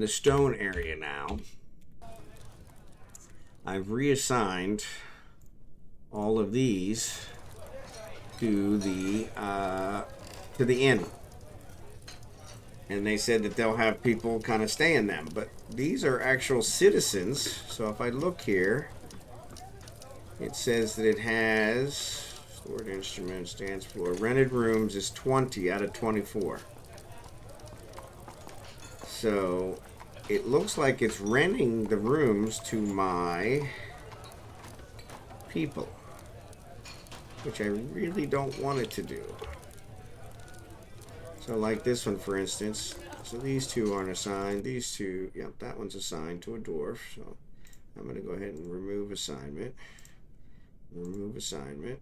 stone area now, I've reassigned all of these to the inn. And they said that they'll have people kind of stay in them. But these are actual citizens. So if I look here, it says that it has stored instruments, dance floor. Rented rooms is 20 out of 24. So it looks like it's renting the rooms to my people, which I really don't want it to do. So like this one, for instance. So these two aren't assigned. These two, yep, that one's assigned to a dwarf. So I'm going to go ahead and remove assignment. Remove assignment.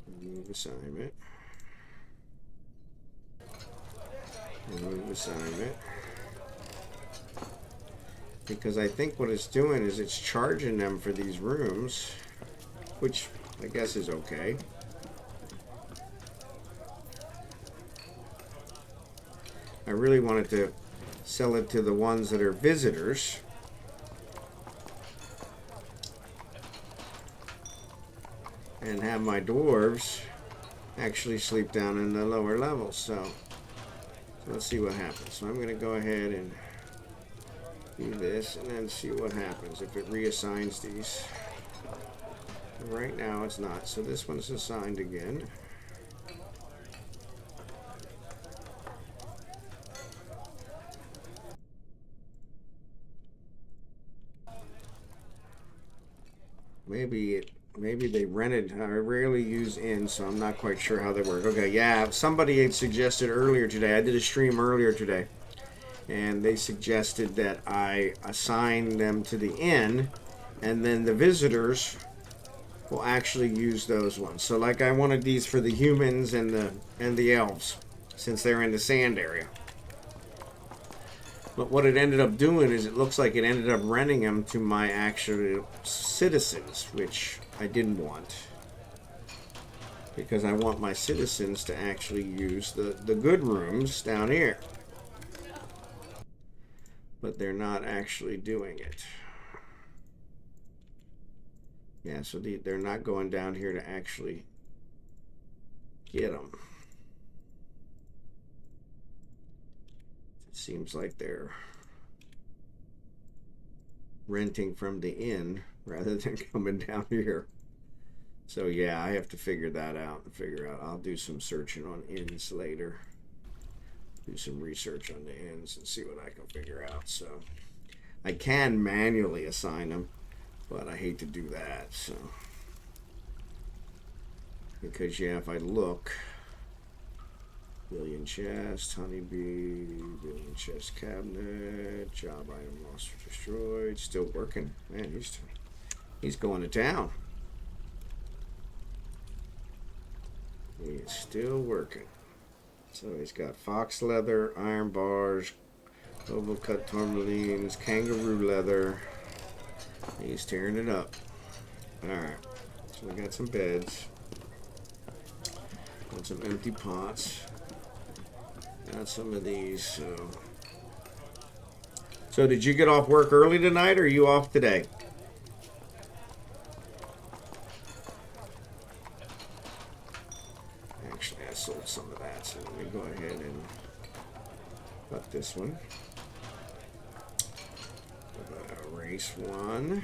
Remove assignment. Remove assignment. Because I think what it's doing is it's charging them for these rooms, which I guess is okay. I really wanted to sell it to the ones that are visitors. And have my dwarves actually sleep down in the lower levels. So let's see what happens. So I'm going to go ahead and do this and then see what happens if it reassigns these. Right now it's not. So this one's assigned again. Maybe they rented. I rarely use inns, so I'm not quite sure how they work. Okay, yeah, somebody had suggested earlier today. I did a stream earlier today, and they suggested that I assign them to the inn, and then the visitors will actually use those ones. So, like, I wanted these for the humans and the elves, since they're in the sand area. But what it ended up doing is it looks like it ended up renting them to my actual citizens, which I didn't want. Because I want my citizens to actually use the good rooms down here. But they're not actually doing it. Yeah, so they're not going down here to actually get them. Seems like they're renting from the inn rather than coming down here. So yeah, I have to figure that out and figure out. I'll do some searching on inns later. Do some research on the inns and see what I can figure out. So I can manually assign them, but I hate to do that. So because yeah, if I look. Billion chest, honeybee, billion chest cabinet, job item lost or destroyed. Still working. Man, he's going to town. He is still working. So he's got fox leather, iron bars, oval cut tourmalines, kangaroo leather. He's tearing it up. Alright. So we got some beds. Got some empty pots. Got some of these. So did you get off work early tonight, or are you off today? Actually, I sold some of that, so let me go ahead and cut this one. Erase one.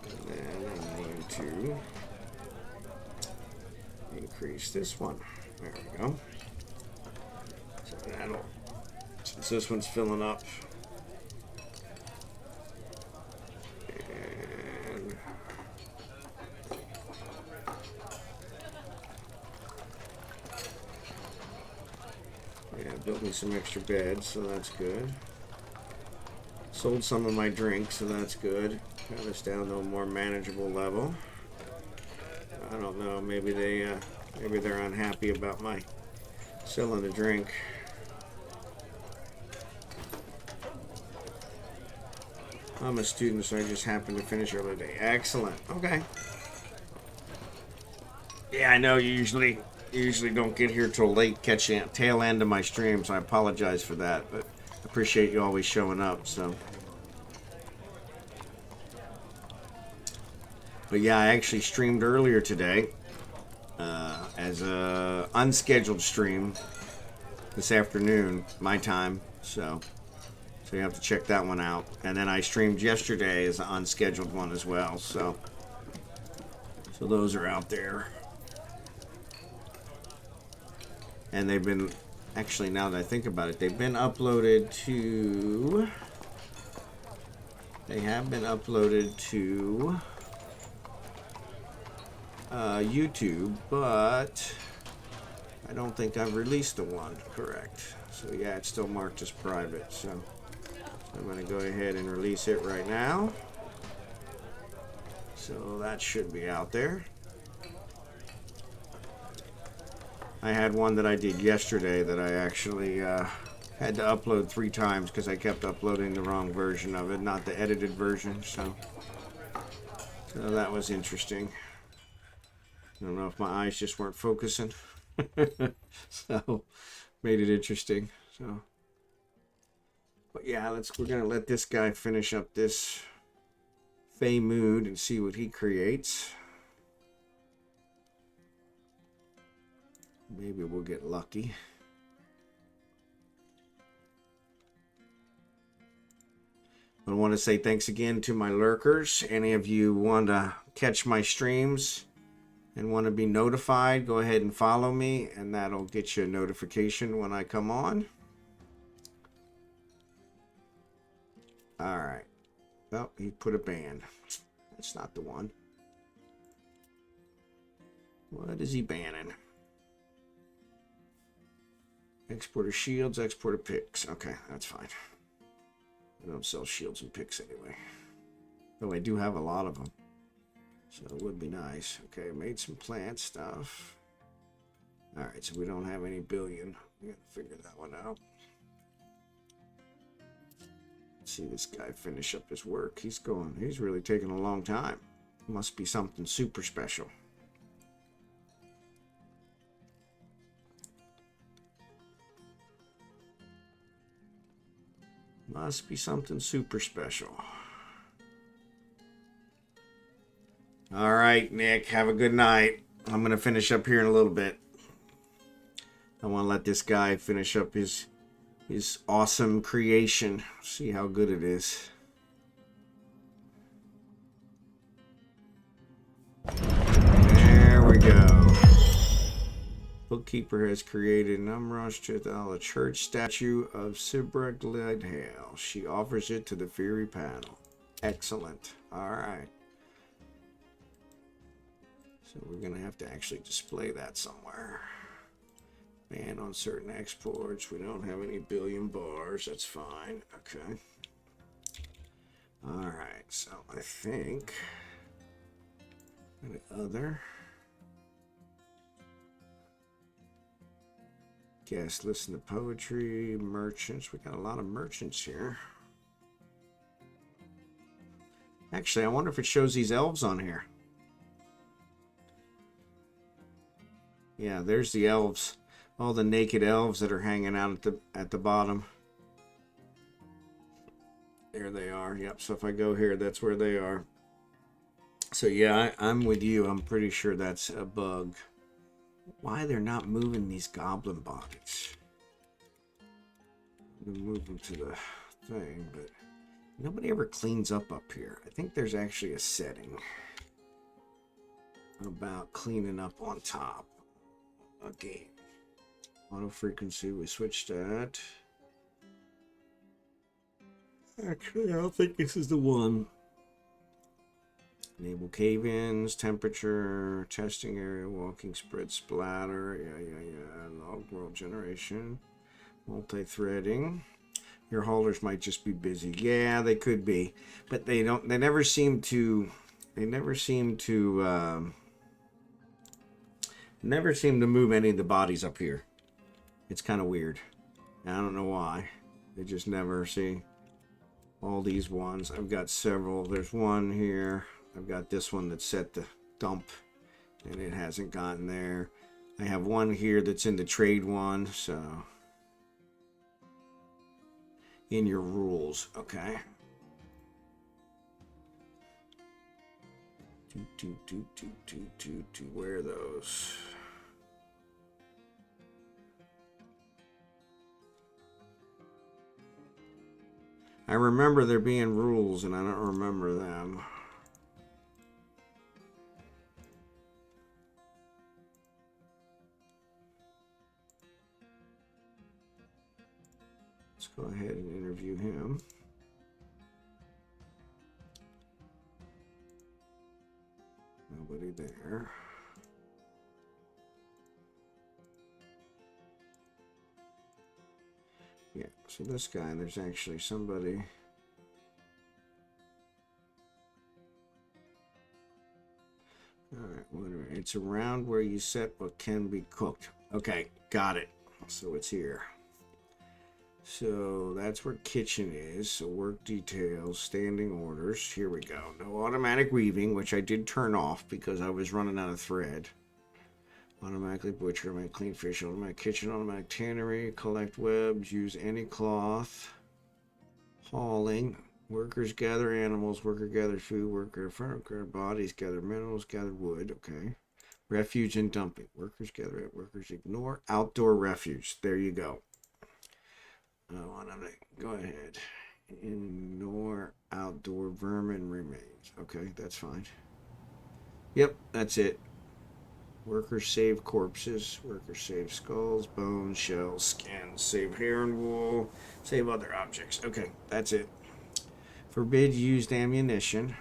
And then I'm going to increase this one. There we go. So that'll, since this one's filling up. And yeah, built me some extra beds, so that's good. Sold some of my drinks, so that's good. Got us down to a more manageable level. I don't know, maybe they're unhappy about my selling a drink. I'm a student, so I just happened to finish early day. Excellent. Okay. Yeah, I know you usually don't get here till late, catching tail end of my stream, so I apologize for that, but appreciate you always showing up. So, but yeah, I actually streamed earlier today as a unscheduled stream this afternoon, my time. So you have to check that one out. And then I streamed yesterday as an unscheduled one as well. So those are out there. And they've been, actually, now that I think about it, they've been uploaded to, they have been uploaded to YouTube, but I don't think I've released the one, correct. So yeah, it's still marked as private. So I'm going to go ahead and release it right now. So that should be out there. I had one that I did yesterday that I actually had to upload 3 times because I kept uploading the wrong version of it, not the edited version. So that was interesting. I don't know if my eyes just weren't focusing. So made it interesting. So, but yeah, we're gonna let this guy finish up this Fey Mood and see what he creates. Maybe we'll get lucky. I want to say thanks again to my lurkers. Any of you want to catch my streams and want to be notified, go ahead and follow me, and that'll get you a notification when I come on. All right. Well, he put a ban. That's not the one. What is he banning? Exporter shields, exporter picks. Okay, that's fine. I don't sell shields and picks anyway. Though I do have a lot of them. So it would be nice. Okay, made some plant stuff. Alright, so we don't have any billion. We gotta figure that one out. Let's see this guy finish up his work. He's really taking a long time. Must be something super special. Must be something super special. All right, Nick, have a good night. I'm going to finish up here in a little bit. I want to let this guy finish up his awesome creation. See how good it is. There we go. Bookkeeper has created an Umrush to the church statue of Sibra Gledhale. She offers it to the Fury panel. Excellent. All right. So we're going to have to actually display that somewhere. Ban on certain exports. We don't have any billion bars. That's fine. Okay. All right. So I think the other guests listen to poetry, merchants. We got a lot of merchants here. Actually, I wonder if it shows these elves on here. Yeah, there's the elves. All the naked elves that are hanging out at the bottom. There they are. Yep, so if I go here, that's where they are. So yeah, I'm with you. I'm pretty sure that's a bug. Why they're not moving these goblin bodies? Move them to the thing, but nobody ever cleans up here. I think there's actually a setting about cleaning up on top. Okay. Auto frequency, we switched that. Actually, I don't think this is the one. Enable cave-ins, temperature, testing area, walking spread splatter, yeah. Log world generation, multi-threading. Your haulers might just be busy. Yeah, they could be, but they never seem to move any of the bodies up here. It's kind of weird. I don't know why. They just never see all these ones. I've got several. There's one here. I've got this one that's set to dump and it hasn't gotten there. I have one here that's in the trade one, so in your rules, okay. Where are those? I remember there being rules, and I don't remember them. Let's go ahead and interview him. Nobody there. Yeah, so this guy, there's actually somebody. Alright, whatever. It's around where you set what can be cooked. Okay, got it. So it's here. So that's where kitchen is. So work details, standing orders. Here we go. No automatic weaving, which I did turn off because I was running out of thread. Automatically butcher, automatic clean fish, automatic kitchen, automatic tannery, collect webs, use any cloth. Hauling. Workers gather animals, worker gather food, worker bodies, gather minerals, gather wood. Okay. Refuge and dumping. Workers gather it, workers ignore. Outdoor refuge. There you go. I want to go ahead. Ignore outdoor vermin remains. Okay, that's fine. Yep, that's it. Workers save corpses. Workers save skulls, bones, shells, skins. Save hair and wool. Save other objects. Okay, that's it. Forbid used ammunition.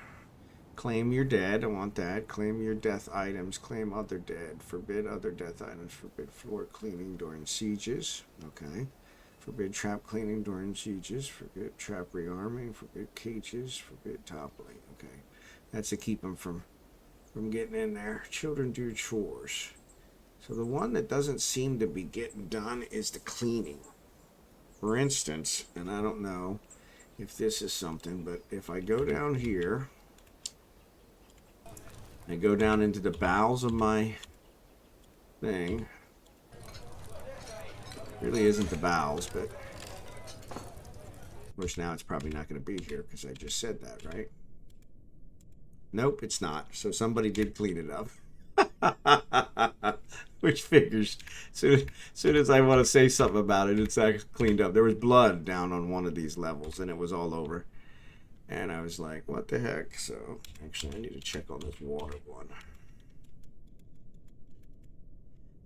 Claim your dead. I want that. Claim your death items. Claim other dead. Forbid other death items. Forbid floor cleaning during sieges. Okay. Forbid trap cleaning during sieges. Forbid trap rearming. Forbid cages. Forbid toppling. Okay. That's to keep them from getting in there. Children do chores. So the one that doesn't seem to be getting done is the cleaning. For instance, and I don't know if this is something, but if I go down here, I go down into the bowels of my thing. Really isn't the bowels, but of course now it's probably not going to be here because I just said that, right? Nope, it's not. So somebody did clean it up. Which figures. Soon as I want to say something about it, it's actually cleaned up. There was blood down on one of these levels, and it was all over. And I was like, what the heck? So, actually, I need to check on this water one.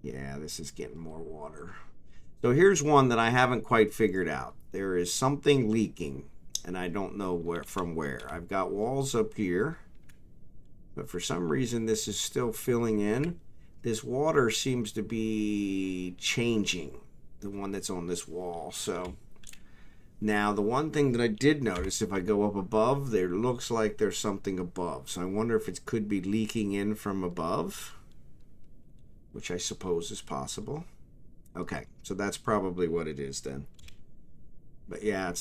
Yeah, this is getting more water. So here's one that I haven't quite figured out. There is something leaking, and I don't know from where. I've got walls up here. But for some reason, this is still filling in. This water seems to be changing, the one that's on this wall. So now the one thing that I did notice, if I go up above, there looks like there's something above. So I wonder if it could be leaking in from above, which I suppose is possible. Okay, so that's probably what it is then. But yeah,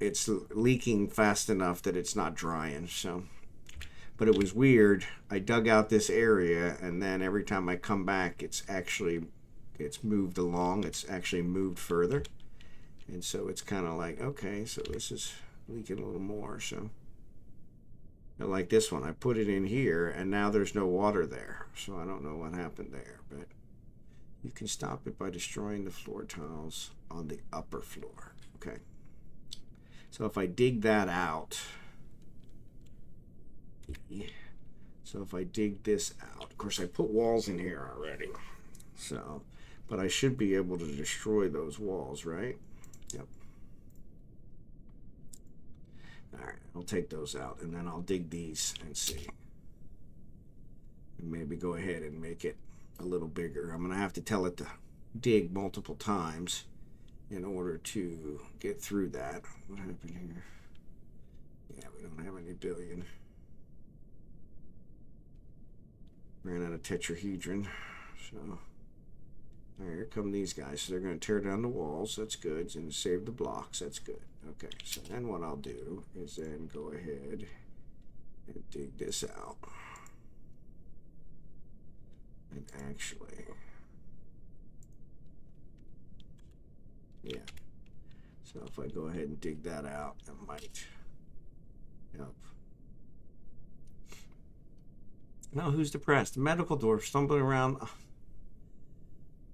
it's leaking fast enough that it's not drying, so. But it was weird. I dug out this area, and then every time I come back, it's moved along. It's actually moved further. And so it's kind of like, okay, so this is leaking a little more. So, like this one, I put it in here, and now there's no water there. So I don't know what happened there. But you can stop it by destroying the floor tiles on the upper floor. Okay. So if I dig that out... So if I dig this out, of course I put walls in here already, so, but I should be able to destroy those walls, right? Yep. All right, I'll take those out, and then I'll dig these and see, and maybe go ahead and make it a little bigger. I'm gonna have to tell it to dig multiple times in order to get through that. What happened here? Yeah, we don't have any billion. Ran out of tetrahedron. So, all right, here come these guys. So they're going to tear down the walls. That's good. And save the blocks. That's good. Okay, so then what I'll do is then go ahead and dig this out. And actually, yeah. So if I go ahead and dig that out, that might help. Now who's depressed? The medical dwarf stumbling around.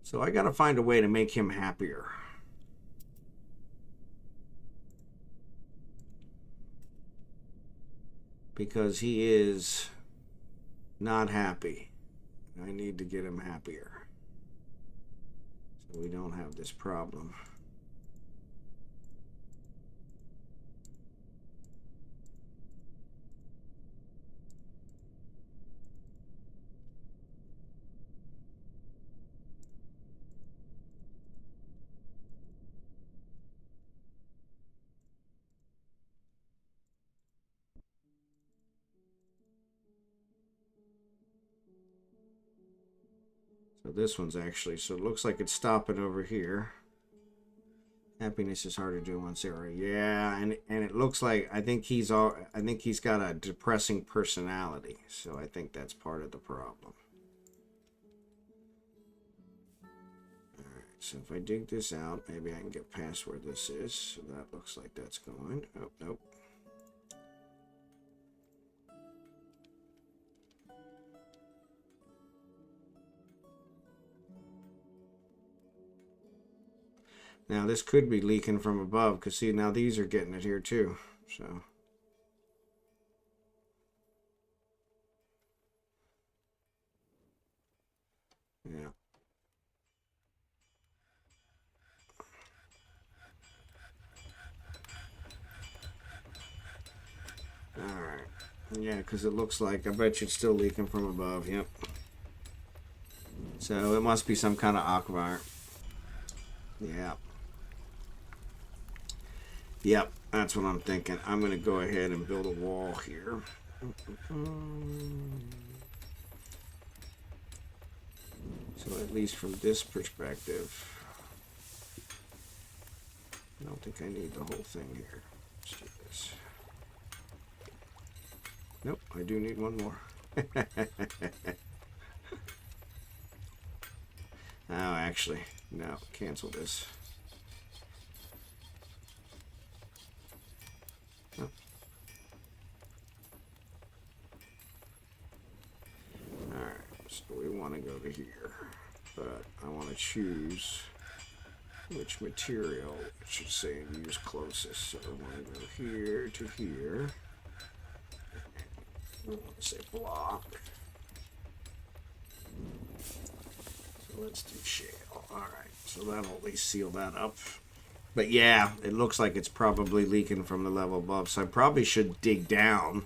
So I gotta find a way to make him happier. Because he is not happy. I need to get him happier. So we don't have this problem. So this one's actually, so it looks like it's stopping over here. Happiness is hard to do on zero. Yeah, and it looks like I think he's got a depressing personality. So I think that's part of the problem. Alright, so if I dig this out, maybe I can get past where this is. So that looks like that's going. Oh, nope. Now this could be leaking from above, because see, now these are getting it here too. So yeah. Alright. Yeah, because it looks like, I bet you it's still leaking from above. Yep. So it must be some kind of aquavire. Yeah. Yep, that's what I'm thinking. I'm going to go ahead and build a wall here. So at least from this perspective, I don't think I need the whole thing here. Let's do this. Nope, I do need one more. Oh, actually, no, cancel this. Oh. Alright, so we want to go to here, but I want to choose which material it should say use closest. So I want to go here to here. I want to say block. So let's do shale. Alright, so that'll at least seal that up. But yeah, it looks like it's probably leaking from the level above, so I probably should dig down.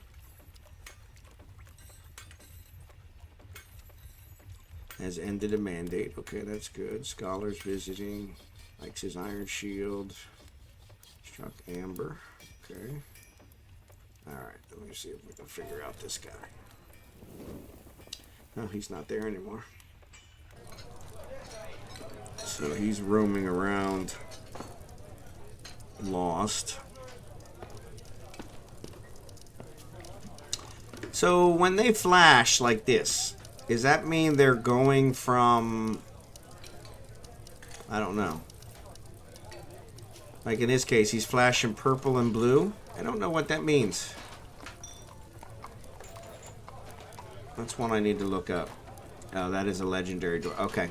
Has ended a mandate. Okay, that's good. Scholars visiting. Likes his iron shield. Struck amber. Okay. Alright, let me see if we can figure out this guy. No, he's not there anymore. So he's roaming around, lost. So when they flash like this, does that mean they're going from, I don't know. Like in this case, he's flashing purple and blue. I don't know what that means. That's one I need to look up. Oh, that is a legendary door. Okay.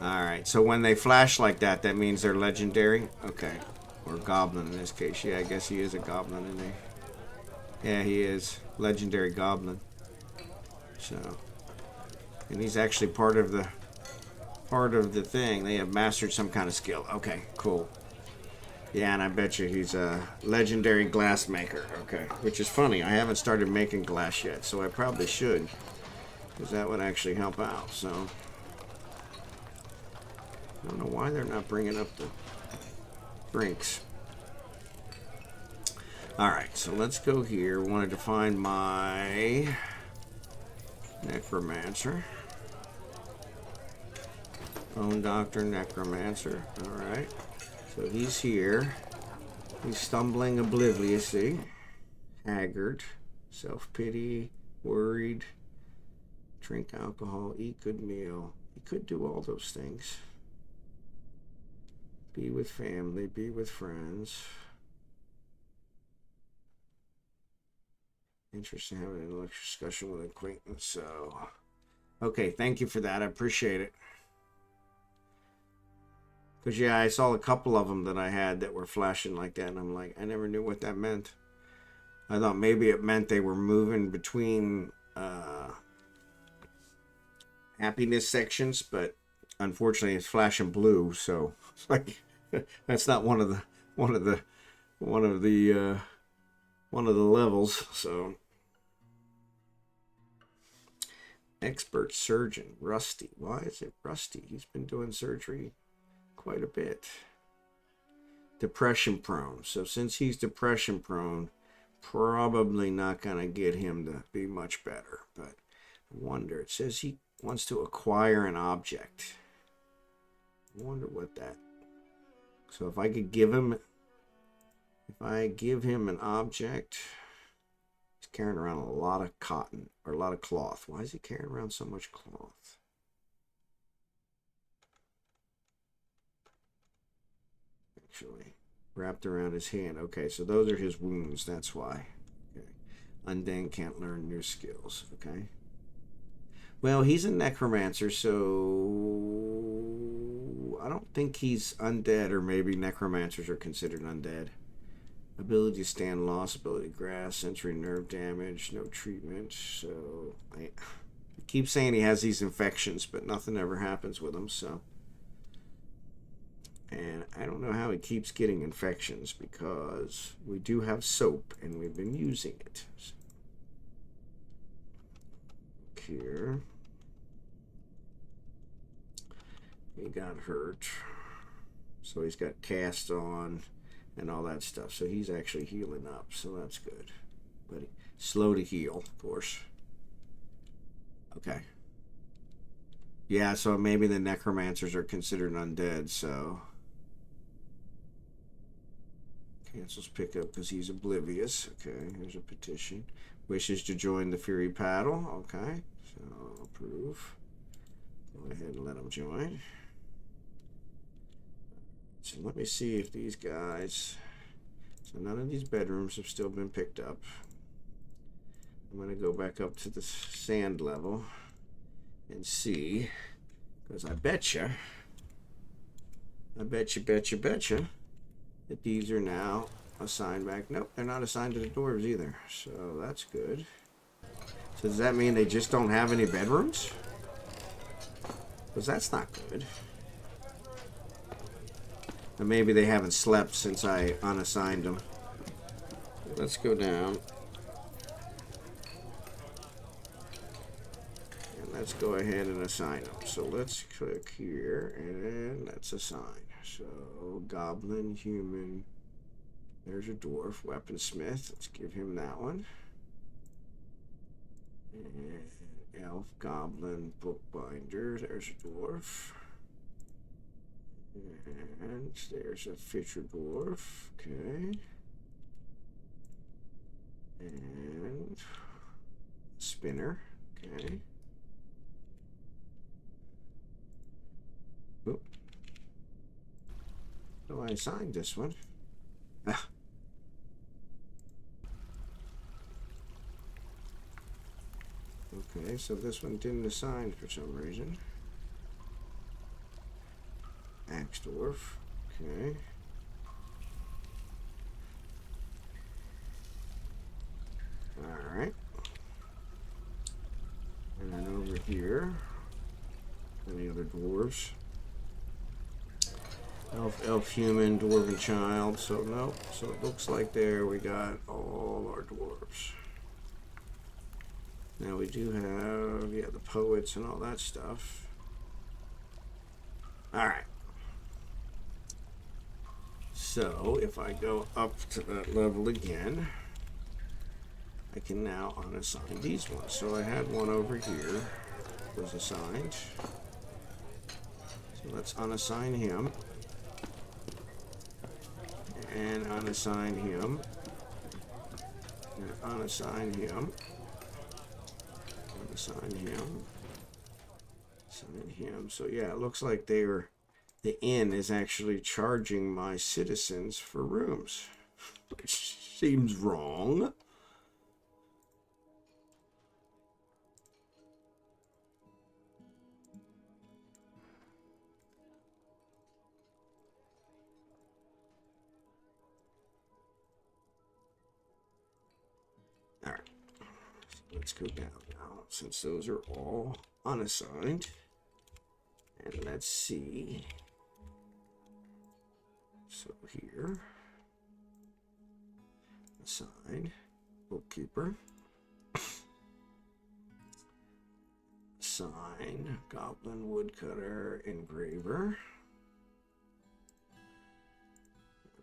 Alright, so when they flash like that, that means they're legendary? Okay. Or goblin in this case. Yeah, I guess he is a goblin, isn't he? Yeah, he is. Legendary goblin. So. And he's actually part of the thing. They have mastered some kind of skill. Okay, cool. Yeah, and I bet you he's a legendary glass maker. Okay, which is funny. I haven't started making glass yet, so I probably should. Because that would actually help out, so. I don't know why they're not bringing up the brinks. Alright, so let's go here. Wanted to find my necromancer. Bone doctor, necromancer. Alright. So he's here. He's stumbling obliviously. Haggard. Self-pity. Worried. Drink alcohol, eat good meal. He could do all those things. Be with family, be with friends. Interesting having an intellectual discussion with an acquaintance. So, okay, thank you for that. I appreciate it. Because, yeah, I saw a couple of them that I had that were flashing like that, and I'm like, I never knew what that meant. I thought maybe it meant they were moving between happiness sections, but unfortunately it's flashing blue, so it's like that's not one of the levels. So expert surgeon, Rusty. Why is it Rusty? He's been doing surgery quite a bit. Depression prone. So since he's depression prone, probably not gonna get him to be much better. But I wonder, it says he wants to acquire an object. I wonder what that. So if I could give him, an object, he's carrying around a lot of cotton or a lot of cloth. Why is he carrying around so much cloth? Actually, wrapped around his hand. Okay, so those are his wounds. That's why. Okay. Undead can't learn new skills. Okay. Well, he's a necromancer, so I don't think he's undead, or maybe necromancers are considered undead. Ability to stand loss, ability to grasp, sensory nerve damage, no treatment. So I keep saying he has these infections, but nothing ever happens with him. So, and I don't know how he keeps getting infections, because we do have soap and we've been using it. So, here. He got hurt, so he's got cast on and all that stuff, so he's actually healing up, so that's good, but slow to heal, of course. Okay, yeah, so maybe the necromancers are considered undead. So cancels pickup because he's oblivious. Okay, here's a petition. Wishes to join the Fury Paddle. Okay, so I'll approve. Go ahead and let him join. So let me see if these guys. So none of these bedrooms have still been picked up. I'm going to go back up to the sand level and see, because I betcha that these are now assigned back. Nope, they're not assigned to the dwarves either, so that's good. So does that mean they just don't have any bedrooms? Because that's not good. Or maybe they haven't slept since I unassigned them. Let's go down. And let's go ahead and assign them. So let's click here and let's assign. So goblin, human. There's a dwarf, weaponsmith. Let's give him that one. And elf, goblin, bookbinder. There's a dwarf. And there's a fisher dwarf. Okay. And spinner. Okay. Oop. So I assigned this one. Ah. Okay, so this one didn't assign for some reason. Axe dwarf. Okay. Alright. And then over here, any other dwarves? Elf, human, dwarven child. So nope. So it looks like there we got all our dwarves. Now we do have, yeah, the poets and all that stuff. Alright. So if I go up to that level again, I can now unassign these ones. So I had one over here, was assigned. So let's unassign him. And unassign him. And unassign him. And Assign him. Assign him. So yeah, it looks like the inn is actually charging my citizens for rooms, which seems wrong. All right, so let's go down now, since those are all unassigned. And let's see. So here, assign bookkeeper, assign goblin woodcutter engraver,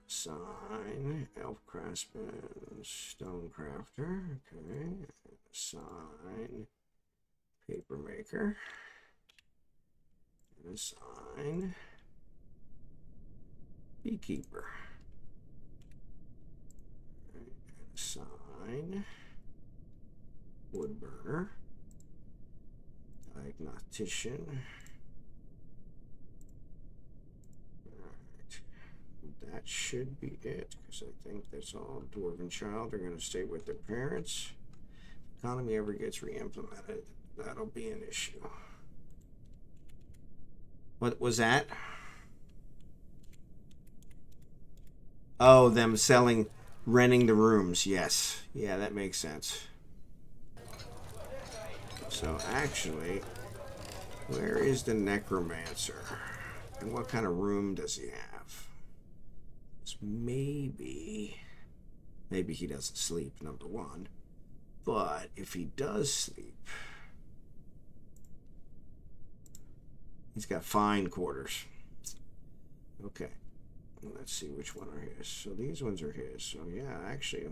assign elf craftsman stone crafter, okay, assign paper maker, and assign beekeeper. Assign wood burner, diagnostician. Alright, that should be it, because I think that's all. Dwarven child are going to stay with their parents. If the economy ever gets re-implemented, that'll be an issue. What was that? Oh, them renting the rooms. Yes. Yeah, that makes sense. So actually, where is the necromancer? And what kind of room does he have? Maybe he doesn't sleep, number one. But if he does sleep, he's got fine quarters. Okay. Let's see which one are his. So these ones are his. So yeah, actually,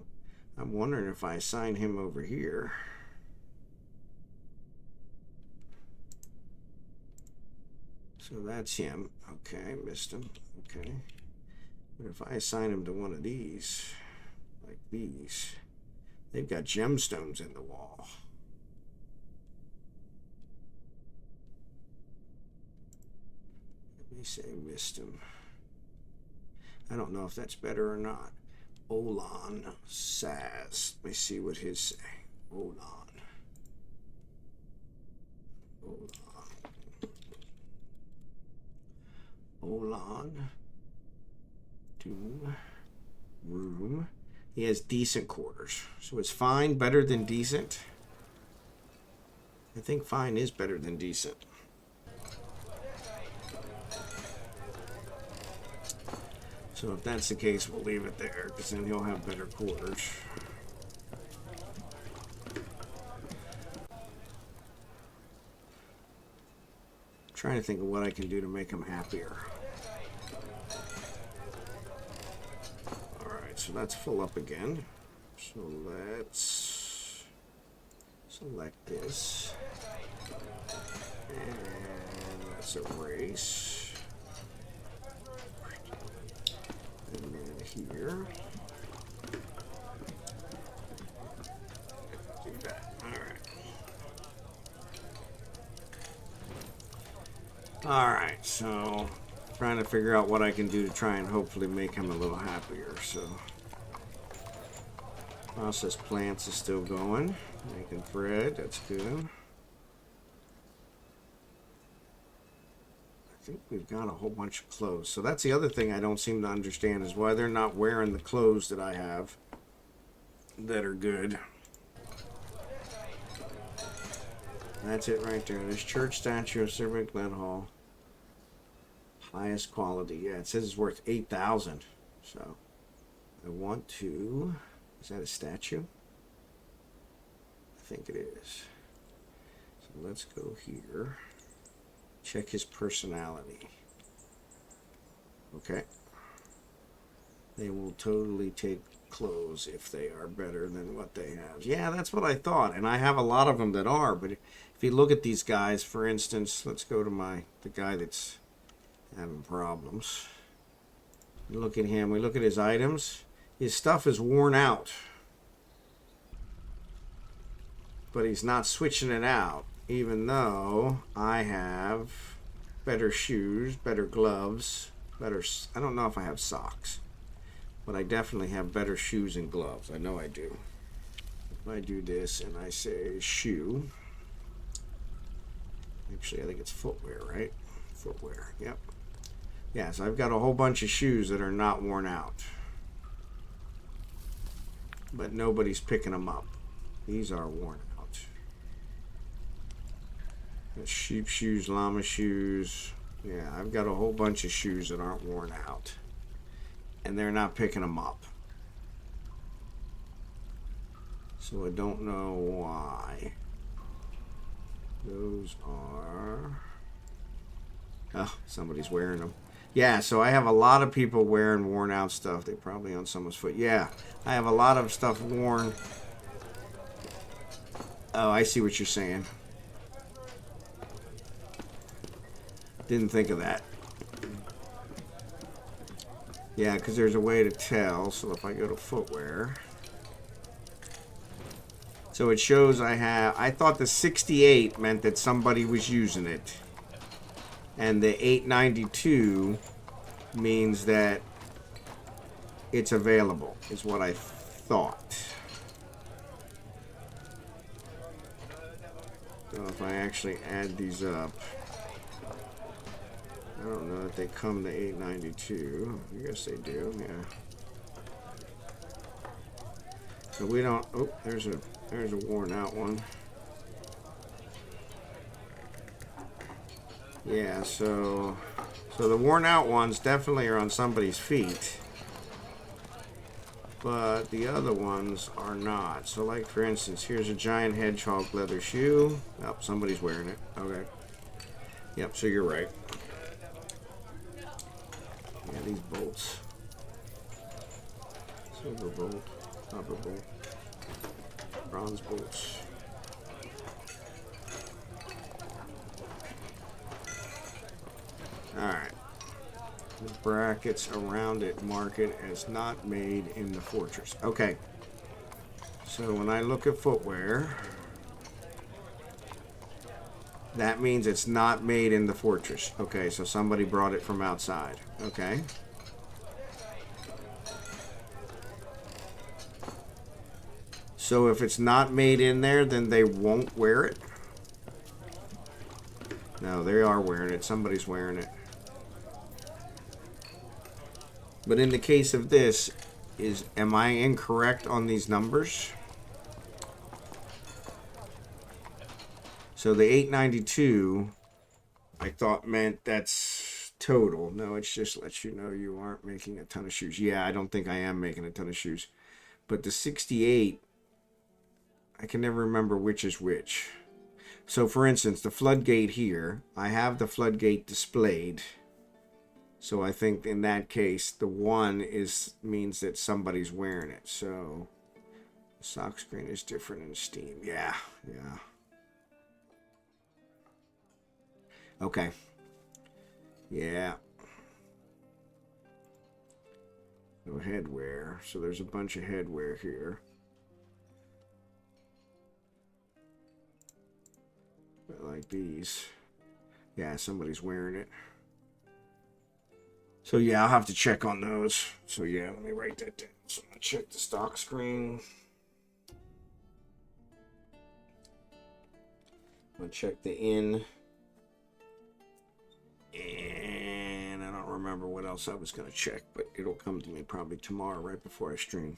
I'm wondering if I assign him over here. So that's him. Okay, missed him. Okay. But if I assign him to one of these, like these, they've got gemstones in the wall. Let me say missed him. I don't know if that's better or not. Olan Saz. Let me see what his say. Olan. Olan. Doom. Room. He has decent quarters. So is fine better than decent? I think fine is better than decent. So if that's the case, we'll leave it there, because then he'll have better quarters. I'm trying to think of what I can do to make him happier. Alright, so that's full up again. So let's select this. And let's erase. And then here. Do that. Alright, so trying to figure out what I can do to try and hopefully make him a little happier. So process plants is still going. Making bread, that's good. I think we've got a whole bunch of clothes. So that's the other thing I don't seem to understand, is why they're not wearing the clothes that I have that are good. That's it right there. This church statue of Sir Glen Hall. Highest quality. Yeah, it says it's worth 8,000. So I want to... Is that a statue? I think it is. So let's go here. Check his personality. Okay. They will totally take clothes if they are better than what they have. Yeah, that's what I thought. And I have a lot of them that are. But if you look at these guys, for instance, let's go to the guy that's having problems. Look at him. We look at his items. His stuff is worn out. but he's not switching it out, even though I have better shoes, better gloves, better... I don't know if I have socks, but I definitely have better shoes and gloves. I know I do. If I do this and I say shoe... Actually, I think it's footwear, right? Footwear, yep. Yeah, so I've got a whole bunch of shoes that are not worn out. But nobody's picking them up. These are worn out. There's sheep shoes, llama shoes. Yeah, I've got a whole bunch of shoes that aren't worn out. And they're not picking them up. So I don't know why. Those are... Oh, somebody's wearing them. Yeah, so I have a lot of people wearing worn out stuff. They're probably on someone's foot. Yeah, I have a lot of stuff worn. Oh, I see what you're saying. Didn't think of that. Yeah, because there's a way to tell. So if I go to footwear... So it shows I have... I thought the 68 meant that somebody was using it. And the 892 means that it's available, is what I thought. So if I actually add these up... I don't know if they come to 892. I guess they do, yeah. So we don't... Oh, there's a worn out one. Yeah, so the worn out ones definitely are on somebody's feet. But the other ones are not. So like for instance, here's a giant hedgehog leather shoe. Oh, somebody's wearing it. Okay. Yep, so you're right. Yeah, these bolts. Silver bolt, copper bolt, bronze bolts. Alright. The brackets around it mark it as not made in the fortress. Okay. So when I look at footwear, that means it's not made in the fortress. Okay, so somebody brought it from outside. Okay. So if it's not made in there, then they won't wear it? No, they are wearing it. Somebody's wearing it. But in the case of this, am I incorrect on these numbers? So the 892, I thought meant that's total. No, it's just lets you know you aren't making a ton of shoes. Yeah, I don't think I am making a ton of shoes. But the 68, I can never remember which is which. So for instance, the floodgate here, I have the floodgate displayed. So I think in that case, the 1 means that somebody's wearing it. So the sock screen is different in Steam. Yeah. Okay. Yeah. No headwear. So there's a bunch of headwear here. But like these. Yeah, somebody's wearing it. So yeah, I'll have to check on those. So yeah, let me write that down. So I'm gonna check the stock screen. I'm gonna check the in. And I don't remember what else I was gonna check, but it'll come to me probably tomorrow right before I stream.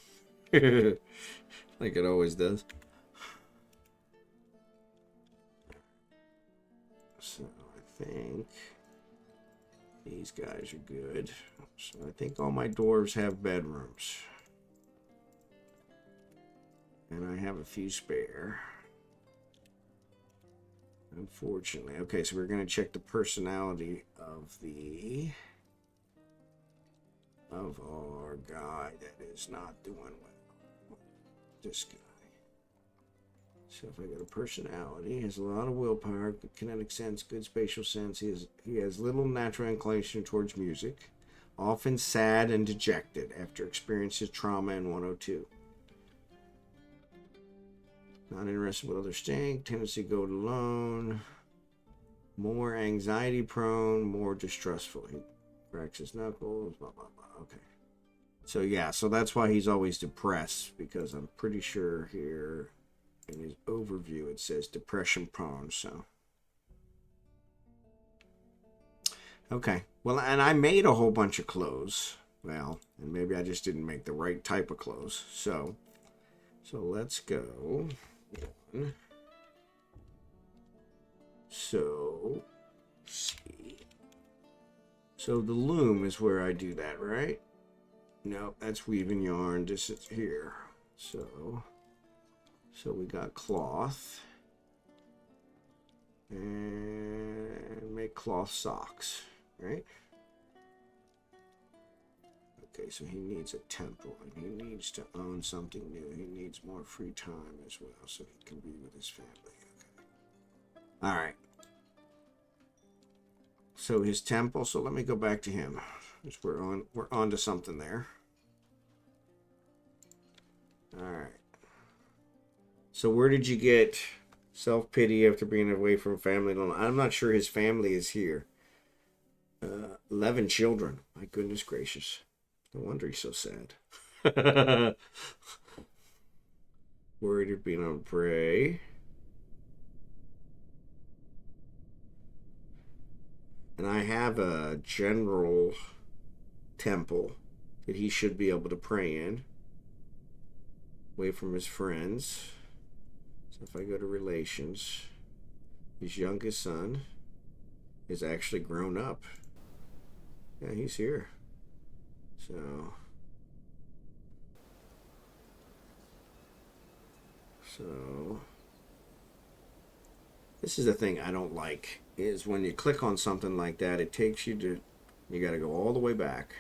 Like it always does. So I think these guys are good. So I think all my dwarves have bedrooms. And I have a few spare. Unfortunately. Okay, so we're going to check the personality of our guy that is not doing well. This guy. So if I go to personality, he has a lot of willpower, good kinetic sense, good spatial sense. He has little natural inclination towards music, often sad and dejected after experiences trauma in 102. Not interested with other stink. Tendency to go it alone. More anxiety prone. More distrustful. He cracks his knuckles. Blah, blah, blah. Okay. So yeah, so that's why he's always depressed, because I'm pretty sure here in his overview it says depression prone. So okay, well, and I made a whole bunch of clothes. Well, and maybe I just didn't make the right type of clothes. So let's go. So let's see. So the loom is where I do that, right? No, that's weaving yarn. This is here. So we got cloth. And make cloth socks, right? Okay, so he needs a temple, and he needs to own something new. He needs more free time as well, so he can be with his family. Okay. All right. So his temple. So let me go back to him. We're on to something there. All right. So where did you get self-pity after being away from family? I'm not sure his family is here. 11 children. My goodness gracious. No wonder he's so sad. Worried of being on prey. And I have a general temple that he should be able to pray in. Away from his friends. So if I go to relations, his youngest son is actually grown up. Yeah, he's here. So this is the thing I don't like, is when you click on something like that, it takes you to, you got to go all the way back.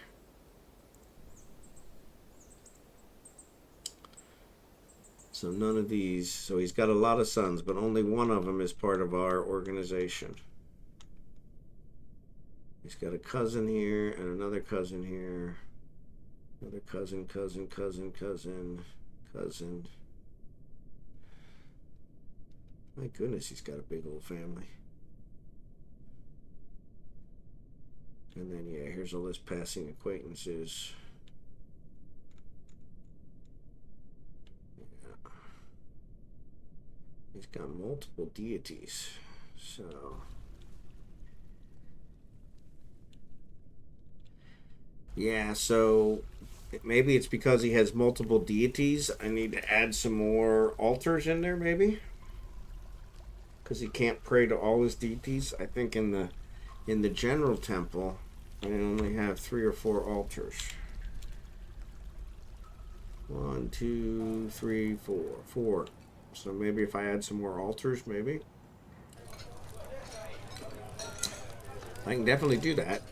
So none of these, so he's got a lot of sons, but only one of them is part of our organization. He's got a cousin here and another cousin here. Another cousin. My goodness, he's got a big old family. And then, yeah, here's all his passing acquaintances. Yeah. He's got multiple deities. So yeah, so maybe it's because he has multiple deities. I need to add some more altars in there, maybe, because he can't pray to all his deities. I think in the general temple, I only have 3 or 4 altars. 1, 2, 3, 4. 4. So maybe if I add some more altars, maybe I can definitely do that.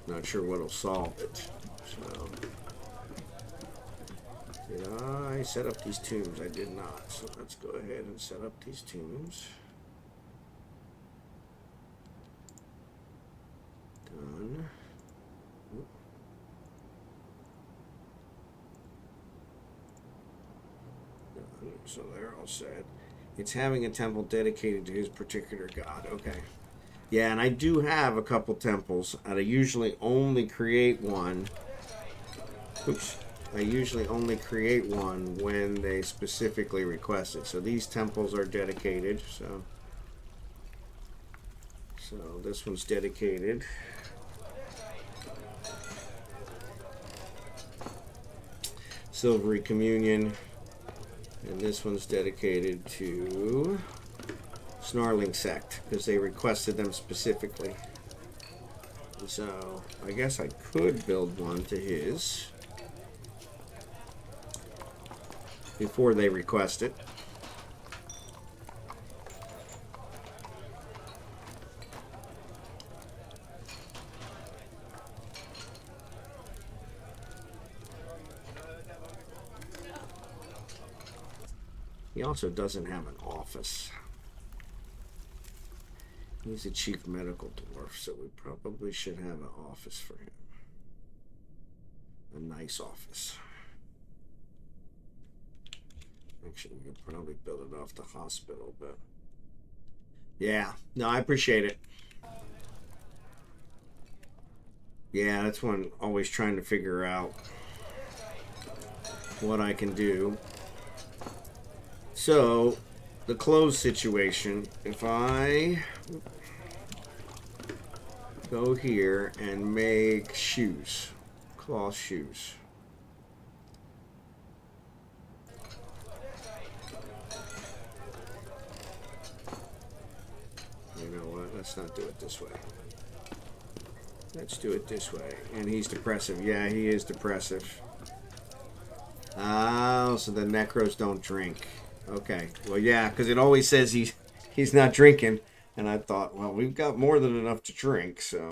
Not sure what'll solve it. So, did I set up these tombs? I did not. So let's go ahead and set up these tombs. Done. Done. So they're all set. It's having a temple dedicated to his particular god. Okay. Yeah, and I do have a couple temples, and I usually only create one. Oops. I usually only create one when they specifically request it. So these temples are dedicated. So this one's dedicated. Silvery Communion. And this one's dedicated to Snarling Sect, because they requested them specifically. And so I guess I could build one to his before they request it. He also doesn't have an office. He's a chief medical dwarf, so we probably should have an office for him. A nice office. Actually, we could probably build it off the hospital, but yeah, no, I appreciate it. Yeah, that's one always trying to figure out what I can do. So, the clothes situation, if I go here and make shoes, cloth shoes. You know what? Let's not do it this way. Let's do it this way. And he's depressive. Yeah, he is depressive. Oh, so the necros don't drink. Okay. Well, yeah, because it always says he's not drinking. And I thought, well, we've got more than enough to drink, so.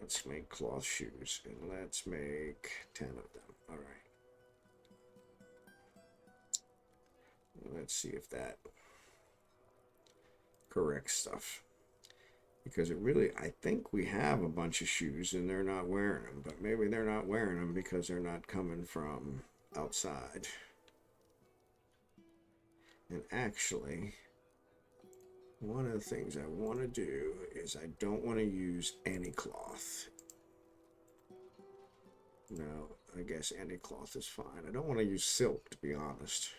Let's make cloth shoes. And let's make 10 of them. All right. Let's see if that corrects stuff. Because it really, I think we have a bunch of shoes and they're not wearing them. But maybe they're not wearing them because they're not coming from outside. And actually, one of the things I want to do is I don't want to use any cloth. No, I guess any cloth is fine. I don't want to use silk, to be honest.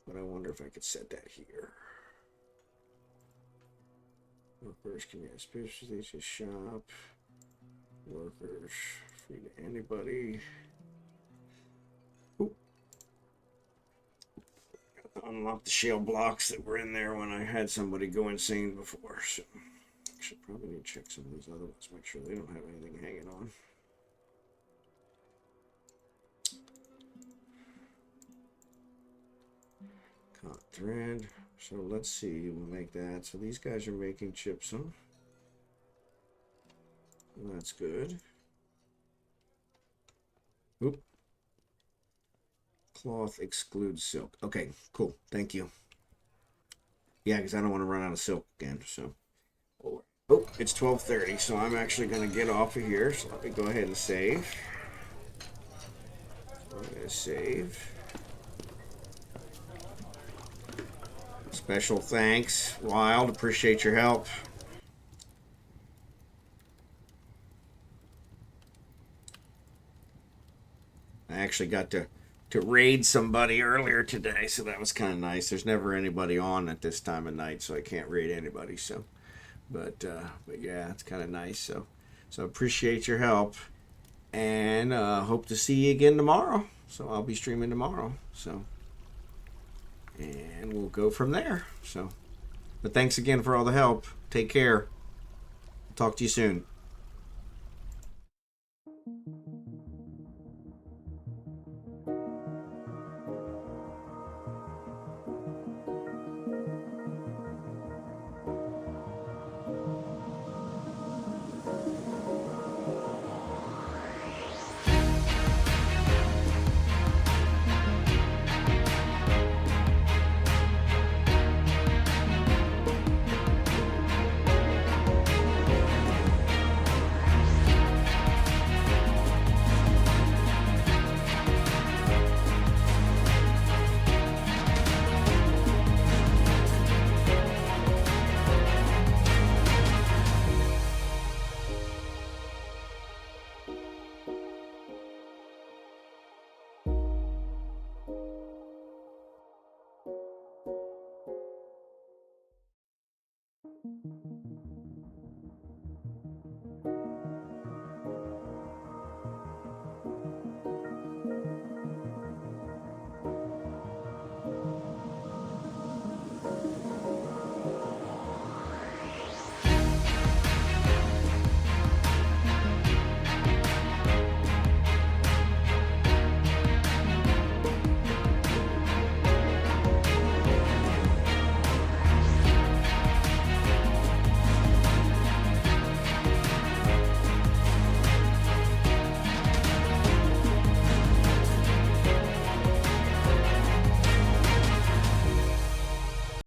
But I wonder if I could set that here. Workers can get especially to shop. Workers free to anybody. Oop. Unlock the shale blocks that were in there when I had somebody go insane before. So I should probably need to check some of these other ones, make sure they don't have anything hanging on. Cotton thread. So let's see, we'll make that. So these guys are making gypsum. That's good. Oop. Cloth excludes silk. Okay, cool. Thank you. Yeah, because I don't want to run out of silk again. So, oh, it's 12:30, so I'm actually going to get off of here. So let me go ahead and save. I'm going to save. Special thanks, Wild. Appreciate your help. I actually got to raid somebody earlier today, so that was kind of nice. There's never anybody on at this time of night, so I can't raid anybody. So, but yeah, it's kind of nice. So appreciate your help, and hope to see you again tomorrow. So I'll be streaming tomorrow. So. And we'll go from there. So, but thanks again for all the help. Take care. Talk to you soon.